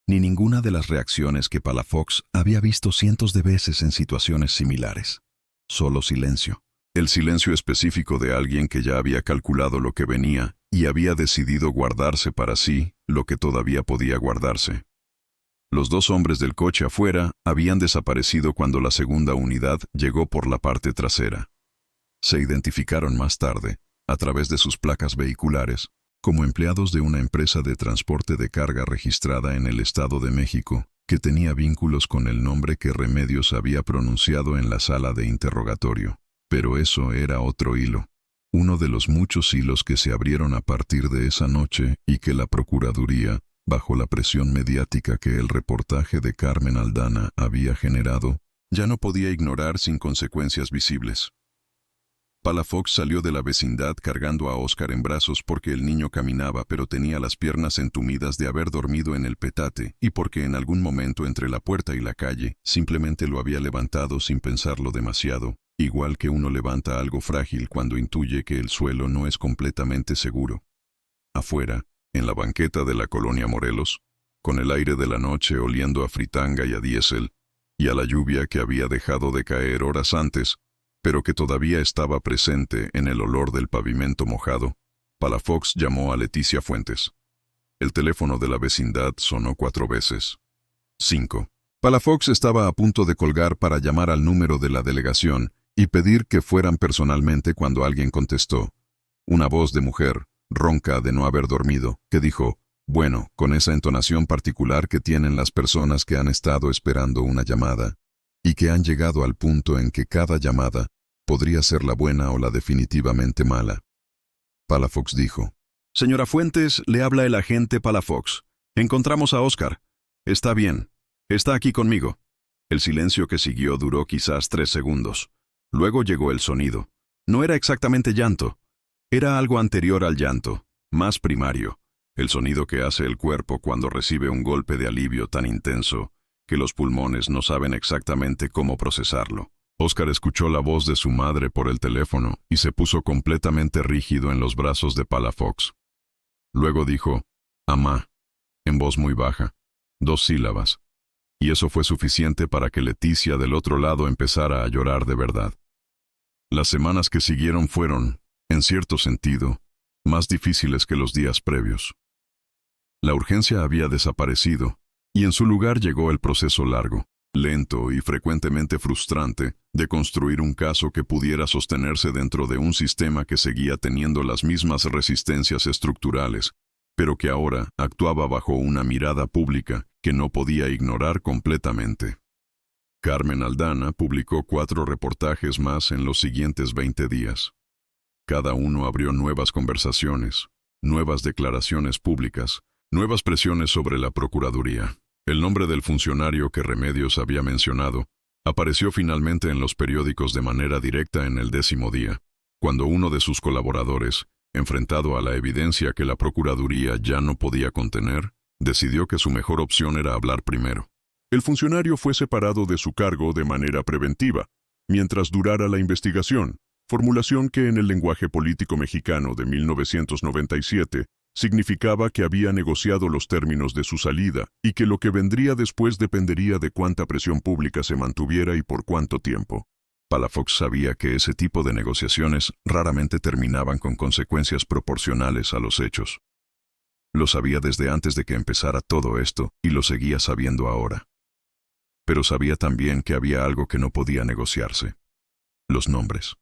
ni ninguna de las reacciones que Palafox había visto cientos de veces en situaciones similares. Solo silencio. El silencio específico de alguien que ya había calculado lo que venía y había decidido guardarse para sí lo que todavía podía guardarse. Los 2 hombres del coche afuera habían desaparecido cuando la segunda unidad llegó por la parte trasera. Se identificaron más tarde, a través de sus placas vehiculares, como empleados de una empresa de transporte de carga registrada en el Estado de México, que tenía vínculos con el nombre que Remedios había pronunciado en la sala de interrogatorio. Pero eso era otro hilo, uno de los muchos hilos que se abrieron a partir de esa noche y que la Procuraduría, bajo la presión mediática que el reportaje de Carmen Aldana había generado, ya no podía ignorar sin consecuencias visibles. Palafox salió de la vecindad cargando a Óscar en brazos porque el niño caminaba pero tenía las piernas entumidas de haber dormido en el petate y porque en algún momento entre la puerta y la calle simplemente lo había levantado sin pensarlo demasiado, igual que uno levanta algo frágil cuando intuye que el suelo no es completamente seguro. Afuera, en la banqueta de la colonia Morelos, con el aire de la noche oliendo a fritanga y a diésel, y a la lluvia que había dejado de caer horas antes, pero que todavía estaba presente en el olor del pavimento mojado, Palafox llamó a Leticia Fuentes. El teléfono de la vecindad sonó 4 veces. 5. Palafox estaba a punto de colgar para llamar al número de la delegación y pedir que fueran personalmente cuando alguien contestó. Una voz de mujer, ronca de no haber dormido, que dijo, bueno, con esa entonación particular que tienen las personas que han estado esperando una llamada, y que han llegado al punto en que cada llamada podría ser la buena o la definitivamente mala. Palafox dijo, «Señora Fuentes, le habla el agente Palafox. Encontramos a Oscar. Está bien. Está aquí conmigo». El silencio que siguió duró quizás 3 segundos. Luego llegó el sonido. No era exactamente llanto. Era algo anterior al llanto, más primario. El sonido que hace el cuerpo cuando recibe un golpe de alivio tan intenso que los pulmones no saben exactamente cómo procesarlo. Oscar escuchó la voz de su madre por el teléfono y se puso completamente rígido en los brazos de Palafox. Luego dijo, «Amá», en voz muy baja, 2 sílabas. Y eso fue suficiente para que Leticia del otro lado empezara a llorar de verdad. Las semanas que siguieron fueron, en cierto sentido, más difíciles que los días previos. La urgencia había desaparecido, y en su lugar llegó el proceso largo, lento y frecuentemente frustrante de construir un caso que pudiera sostenerse dentro de un sistema que seguía teniendo las mismas resistencias estructurales, pero que ahora actuaba bajo una mirada pública que no podía ignorar completamente. Carmen Aldana publicó 4 reportajes más en los siguientes 20 días. Cada uno abrió nuevas conversaciones, nuevas declaraciones públicas, nuevas presiones sobre la Procuraduría. El nombre del funcionario que Remedios había mencionado apareció finalmente en los periódicos de manera directa en el 10º día, cuando uno de sus colaboradores, enfrentado a la evidencia que la Procuraduría ya no podía contener, decidió que su mejor opción era hablar primero. El funcionario fue separado de su cargo de manera preventiva, mientras durara la investigación, formulación que en el lenguaje político mexicano de 1997 significaba que había negociado los términos de su salida y que lo que vendría después dependería de cuánta presión pública se mantuviera y por cuánto tiempo. Palafox sabía que ese tipo de negociaciones raramente terminaban con consecuencias proporcionales a los hechos. Lo sabía desde antes de que empezara todo esto y lo seguía sabiendo ahora. Pero sabía también que había algo que no podía negociarse: los nombres.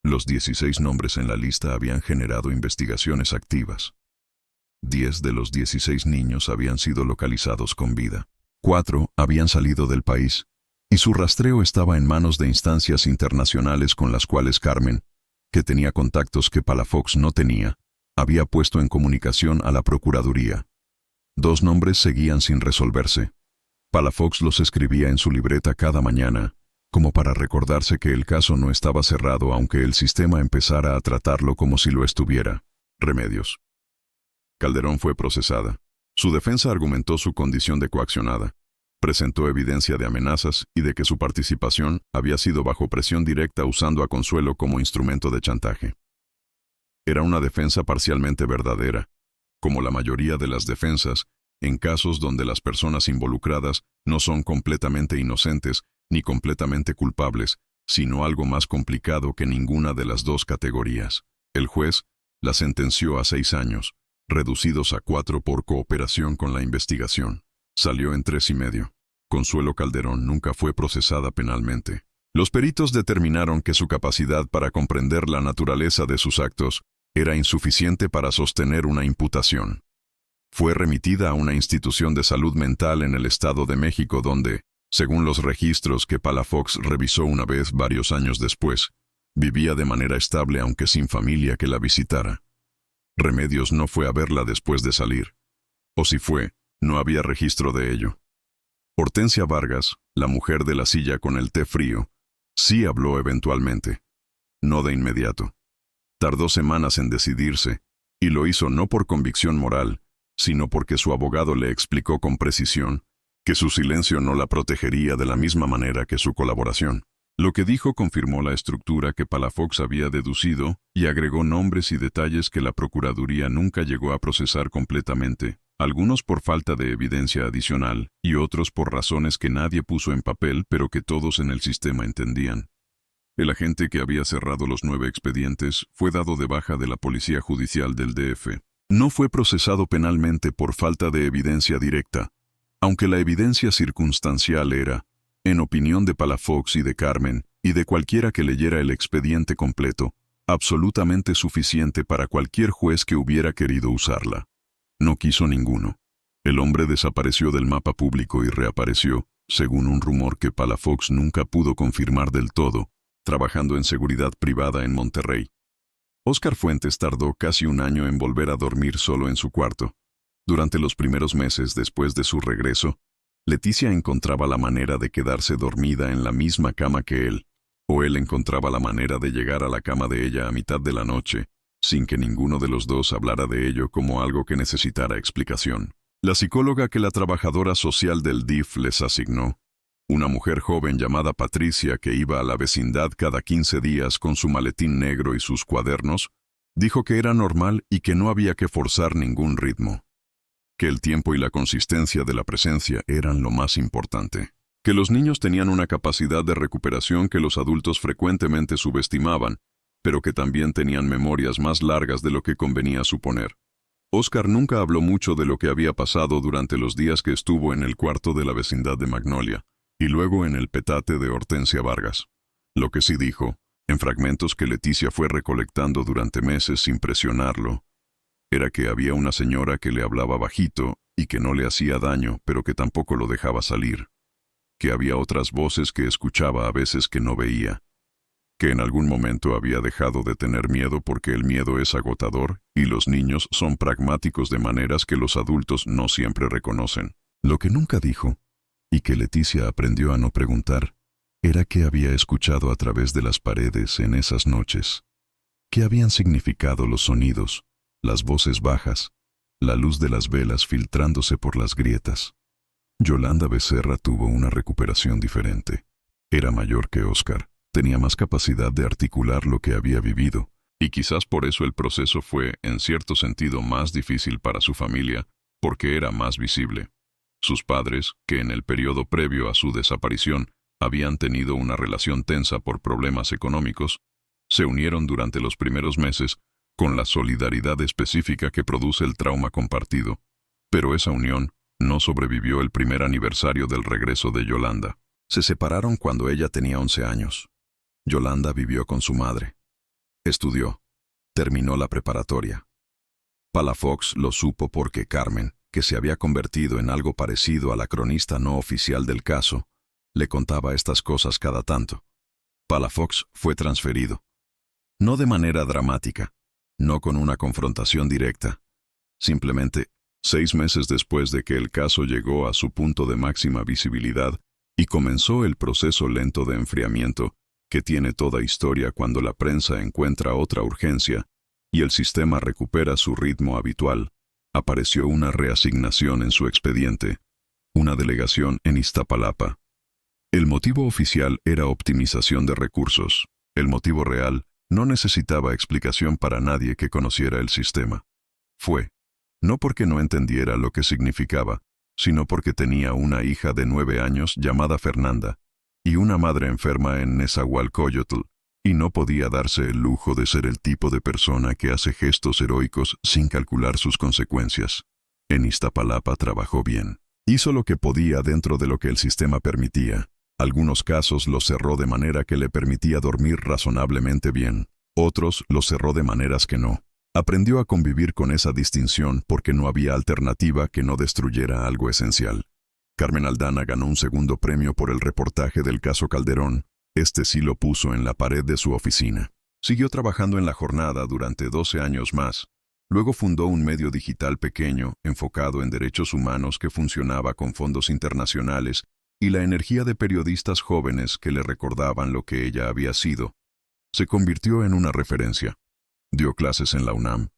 Los 16 nombres en la lista habían generado investigaciones activas. 10 de los 16 niños habían sido localizados con vida. 4 habían salido del país, y su rastreo estaba en manos de instancias internacionales con las cuales Carmen, que tenía contactos que Palafox no tenía, había puesto en comunicación a la Procuraduría. 2 nombres seguían sin resolverse. Palafox los escribía en su libreta cada mañana, como para recordarse que el caso no estaba cerrado aunque el sistema empezara a tratarlo como si lo estuviera. Remedios. Calderón fue procesada. Su defensa argumentó su condición de coaccionada. Presentó evidencia de amenazas y de que su participación había sido bajo presión directa usando a Consuelo como instrumento de chantaje. Era una defensa parcialmente verdadera, como la mayoría de las defensas, en casos donde las personas involucradas no son completamente inocentes ni completamente culpables, sino algo más complicado que ninguna de las 2 categorías. El juez la sentenció a 6 años, reducidos a 4 por cooperación con la investigación. Salió en 3,5. Consuelo Calderón nunca fue procesada penalmente. Los peritos determinaron que su capacidad para comprender la naturaleza de sus actos era insuficiente para sostener una imputación. Fue remitida a una institución de salud mental en el Estado de México donde, según los registros que Palafox revisó una vez varios años después, vivía de manera estable aunque sin familia que la visitara. Remedios no fue a verla después de salir. O si fue, no había registro de ello. Hortensia Vargas, la mujer de la silla con el té frío, sí habló eventualmente. No de inmediato. Tardó semanas en decidirse, y lo hizo no por convicción moral, sino porque su abogado le explicó con precisión que su silencio no la protegería de la misma manera que su colaboración. Lo que dijo confirmó la estructura que Palafox había deducido y agregó nombres y detalles que la Procuraduría nunca llegó a procesar completamente, algunos por falta de evidencia adicional y otros por razones que nadie puso en papel pero que todos en el sistema entendían. El agente que había cerrado los 9 expedientes fue dado de baja de la Policía Judicial del DF. No fue procesado penalmente por falta de evidencia directa, aunque la evidencia circunstancial era, en opinión de Palafox y de Carmen, y de cualquiera que leyera el expediente completo, absolutamente suficiente para cualquier juez que hubiera querido usarla. No quiso ninguno. El hombre desapareció del mapa público y reapareció, según un rumor que Palafox nunca pudo confirmar del todo, trabajando en seguridad privada en Monterrey. Óscar Fuentes tardó casi un año en volver a dormir solo en su cuarto. Durante los primeros meses después de su regreso, Leticia encontraba la manera de quedarse dormida en la misma cama que él, o él encontraba la manera de llegar a la cama de ella a mitad de la noche, sin que ninguno de los dos hablara de ello como algo que necesitara explicación. La psicóloga que la trabajadora social del DIF les asignó, una mujer joven llamada Patricia que iba a la vecindad cada 15 días con su maletín negro y sus cuadernos, dijo que era normal y que no había que forzar ningún ritmo. Que el tiempo y la consistencia de la presencia eran lo más importante. Que los niños tenían una capacidad de recuperación que los adultos frecuentemente subestimaban, pero que también tenían memorias más largas de lo que convenía suponer. Óscar nunca habló mucho de lo que había pasado durante los días que estuvo en el cuarto de la vecindad de Magnolia, y luego en el petate de Hortensia Vargas. Lo que sí dijo, en fragmentos que Leticia fue recolectando durante meses sin presionarlo, era que había una señora que le hablaba bajito y que no le hacía daño, pero que tampoco lo dejaba salir. Que había otras voces que escuchaba a veces que no veía. Que en algún momento había dejado de tener miedo porque el miedo es agotador y los niños son pragmáticos de maneras que los adultos no siempre reconocen. Lo que nunca dijo, y que Leticia aprendió a no preguntar, era qué había escuchado a través de las paredes en esas noches. ¿Qué habían significado los sonidos, las voces bajas, la luz de las velas filtrándose por las grietas? Yolanda Becerra tuvo una recuperación diferente. Era mayor que Óscar, tenía más capacidad de articular lo que había vivido, y quizás por eso el proceso fue, en cierto sentido, más difícil para su familia, porque era más visible. Sus padres, que en el periodo previo a su desaparición habían tenido una relación tensa por problemas económicos, se unieron durante los primeros meses con la solidaridad específica que produce el trauma compartido. Pero esa unión no sobrevivió el primer aniversario del regreso de Yolanda. Se separaron cuando ella tenía 11 años. Yolanda vivió con su madre. Estudió. Terminó la preparatoria. Palafox lo supo porque Carmen, que se había convertido en algo parecido a la cronista no oficial del caso, le contaba estas cosas cada tanto. Palafox fue transferido. No de manera dramática, no con una confrontación directa. Simplemente, 6 meses después de que el caso llegó a su punto de máxima visibilidad y comenzó el proceso lento de enfriamiento que tiene toda historia cuando la prensa encuentra otra urgencia y el sistema recupera su ritmo habitual, apareció una reasignación en su expediente, una delegación en Iztapalapa. El motivo oficial era optimización de recursos. El motivo real no necesitaba explicación para nadie que conociera el sistema. Fue, no porque no entendiera lo que significaba, sino porque tenía una hija de 9 años llamada Fernanda, y una madre enferma en Nezahualcóyotl, y no podía darse el lujo de ser el tipo de persona que hace gestos heroicos sin calcular sus consecuencias. En Iztapalapa trabajó bien. Hizo lo que podía dentro de lo que el sistema permitía. Algunos casos los cerró de manera que le permitía dormir razonablemente bien. Otros los cerró de maneras que no. Aprendió a convivir con esa distinción porque no había alternativa que no destruyera algo esencial. Carmen Aldana ganó un segundo premio por el reportaje del caso Calderón. Este sí lo puso en la pared de su oficina. Siguió trabajando en La Jornada durante 12 años más. Luego fundó un medio digital pequeño, enfocado en derechos humanos que funcionaba con fondos internacionales y la energía de periodistas jóvenes que le recordaban lo que ella había sido. Se convirtió en una referencia. Dio clases en la UNAM.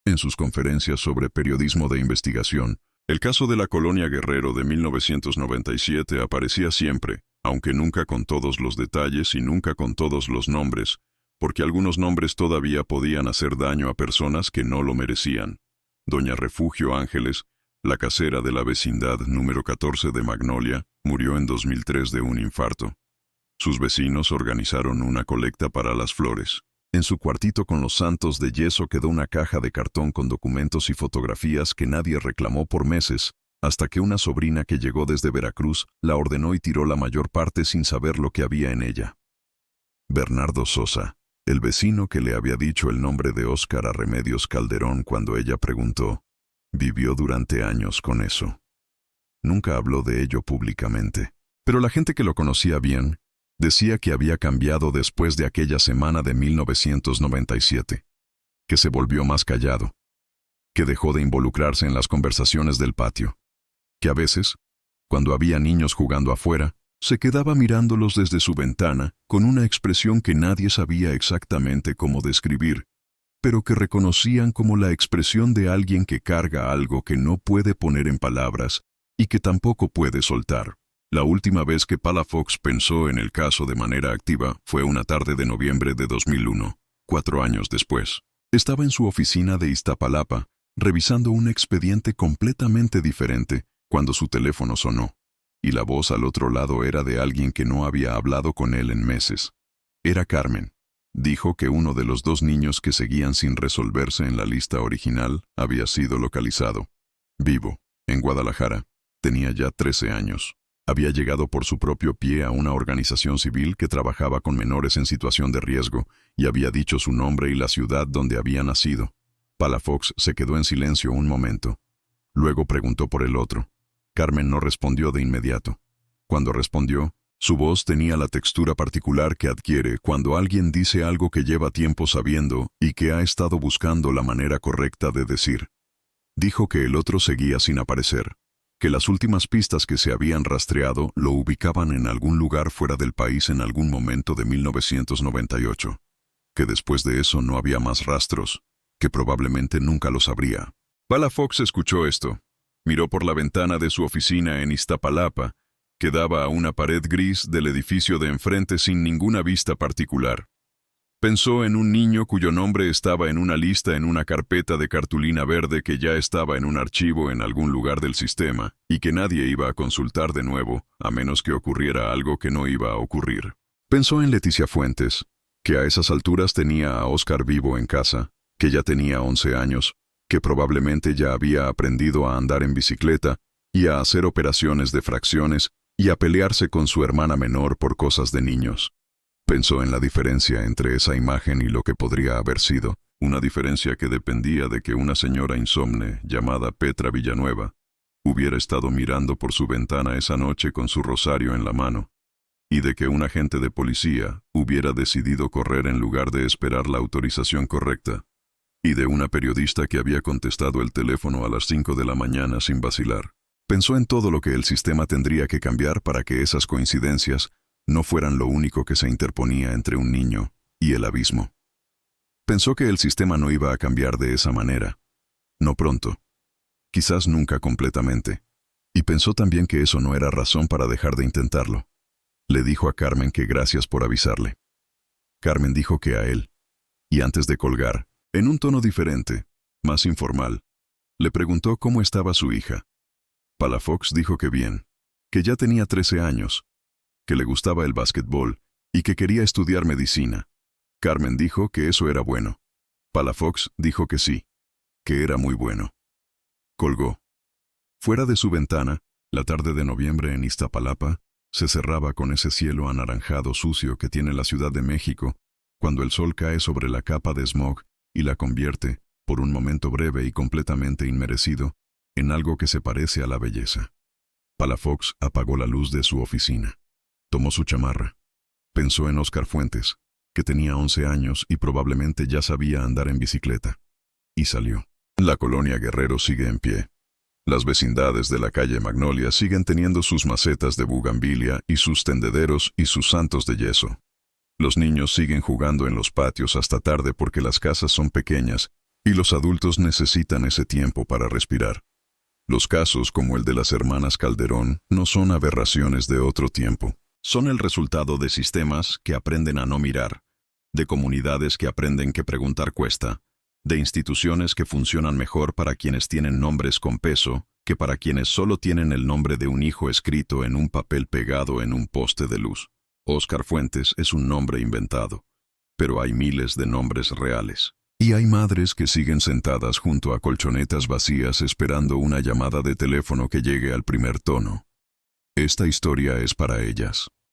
En sus conferencias sobre periodismo de investigación, el caso de la Colonia Guerrero de 1997 aparecía siempre, aunque nunca con todos los detalles y nunca con todos los nombres, porque algunos nombres todavía podían hacer daño a personas que no lo merecían. Doña Refugio Ángeles, la casera de la vecindad número 14 de Magnolia, murió en 2003 de un infarto. Sus vecinos organizaron una colecta para las flores. En su cuartito con los santos de yeso quedó una caja de cartón con documentos y fotografías que nadie reclamó por meses, hasta que una sobrina que llegó desde Veracruz la ordenó y tiró la mayor parte sin saber lo que había en ella. Bernardo Sosa, el vecino que le había dicho el nombre de Óscar a Remedios Calderón cuando ella preguntó, vivió durante años con eso. Nunca habló de ello públicamente, pero la gente que lo conocía bien decía que había cambiado después de aquella semana de 1997, que se volvió más callado, que dejó de involucrarse en las conversaciones del patio, que a veces, cuando había niños jugando afuera, se quedaba mirándolos desde su ventana con una expresión que nadie sabía exactamente cómo describir, pero que reconocían como la expresión de alguien que carga algo que no puede poner en palabras y que tampoco puede soltar. La última vez que Palafox pensó en el caso de manera activa fue una tarde de noviembre de 2001, 4 años después. Estaba en su oficina de Iztapalapa, revisando un expediente completamente diferente, cuando su teléfono sonó, y la voz al otro lado era de alguien que no había hablado con él en meses. Era Carmen. Dijo que uno de los 2 niños que seguían sin resolverse en la lista original había sido localizado. Vivo, en Guadalajara. Tenía ya 13 años. Había llegado por su propio pie a una organización civil que trabajaba con menores en situación de riesgo y había dicho su nombre y la ciudad donde había nacido. Palafox se quedó en silencio un momento. Luego preguntó por el otro. Carmen no respondió de inmediato. Cuando respondió, su voz tenía la textura particular que adquiere cuando alguien dice algo que lleva tiempo sabiendo y que ha estado buscando la manera correcta de decir. Dijo que el otro seguía sin aparecer, que las últimas pistas que se habían rastreado lo ubicaban en algún lugar fuera del país en algún momento de 1998, que después de eso no había más rastros, que probablemente nunca los habría. Palafox escuchó esto. Miró por la ventana de su oficina en Iztapalapa, que daba a una pared gris del edificio de enfrente sin ninguna vista particular. Pensó en un niño cuyo nombre estaba en una lista en una carpeta de cartulina verde que ya estaba en un archivo en algún lugar del sistema y que nadie iba a consultar de nuevo, a menos que ocurriera algo que no iba a ocurrir. Pensó en Leticia Fuentes, que a esas alturas tenía a Óscar vivo en casa, que ya tenía 11 años, que probablemente ya había aprendido a andar en bicicleta y a hacer operaciones de fracciones y a pelearse con su hermana menor por cosas de niños. Pensó en la diferencia entre esa imagen y lo que podría haber sido, una diferencia que dependía de que una señora insomne llamada Petra Villanueva hubiera estado mirando por su ventana esa noche con su rosario en la mano, y de que un agente de policía hubiera decidido correr en lugar de esperar la autorización correcta, y de una periodista que había contestado el teléfono a las 5 de la mañana sin vacilar. Pensó en todo lo que el sistema tendría que cambiar para que esas coincidencias no fueran lo único que se interponía entre un niño y el abismo. Pensó que el sistema no iba a cambiar de esa manera. No pronto. Quizás nunca completamente. Y pensó también que eso no era razón para dejar de intentarlo. Le dijo a Carmen que gracias por avisarle. Carmen dijo que a él. Y antes de colgar, en un tono diferente, más informal, le preguntó cómo estaba su hija. Palafox dijo que bien, que ya tenía 13 años, que le gustaba el básquetbol y que quería estudiar medicina. Carmen dijo que eso era bueno. Palafox dijo que sí, que era muy bueno. Colgó. Fuera de su ventana, la tarde de noviembre en Iztapalapa se cerraba con ese cielo anaranjado sucio que tiene la Ciudad de México cuando el sol cae sobre la capa de smog y la convierte, por un momento breve y completamente inmerecido, en algo que se parece a la belleza. Palafox apagó la luz de su oficina. Tomó su chamarra. Pensó en Óscar Fuentes, que tenía 11 años y probablemente ya sabía andar en bicicleta. Y salió. La colonia Guerrero sigue en pie. Las vecindades de la calle Magnolia siguen teniendo sus macetas de bugambilia y sus tendederos y sus santos de yeso. Los niños siguen jugando en los patios hasta tarde porque las casas son pequeñas y los adultos necesitan ese tiempo para respirar. Los casos como el de las hermanas Calderón no son aberraciones de otro tiempo. Son el resultado de sistemas que aprenden a no mirar, de comunidades que aprenden que preguntar cuesta, de instituciones que funcionan mejor para quienes tienen nombres con peso que para quienes solo tienen el nombre de un hijo escrito en un papel pegado en un poste de luz. Óscar Fuentes es un nombre inventado, pero hay miles de nombres reales. Y hay madres que siguen sentadas junto a colchonetas vacías esperando una llamada de teléfono que llegue al primer tono. Esta historia es para ellas.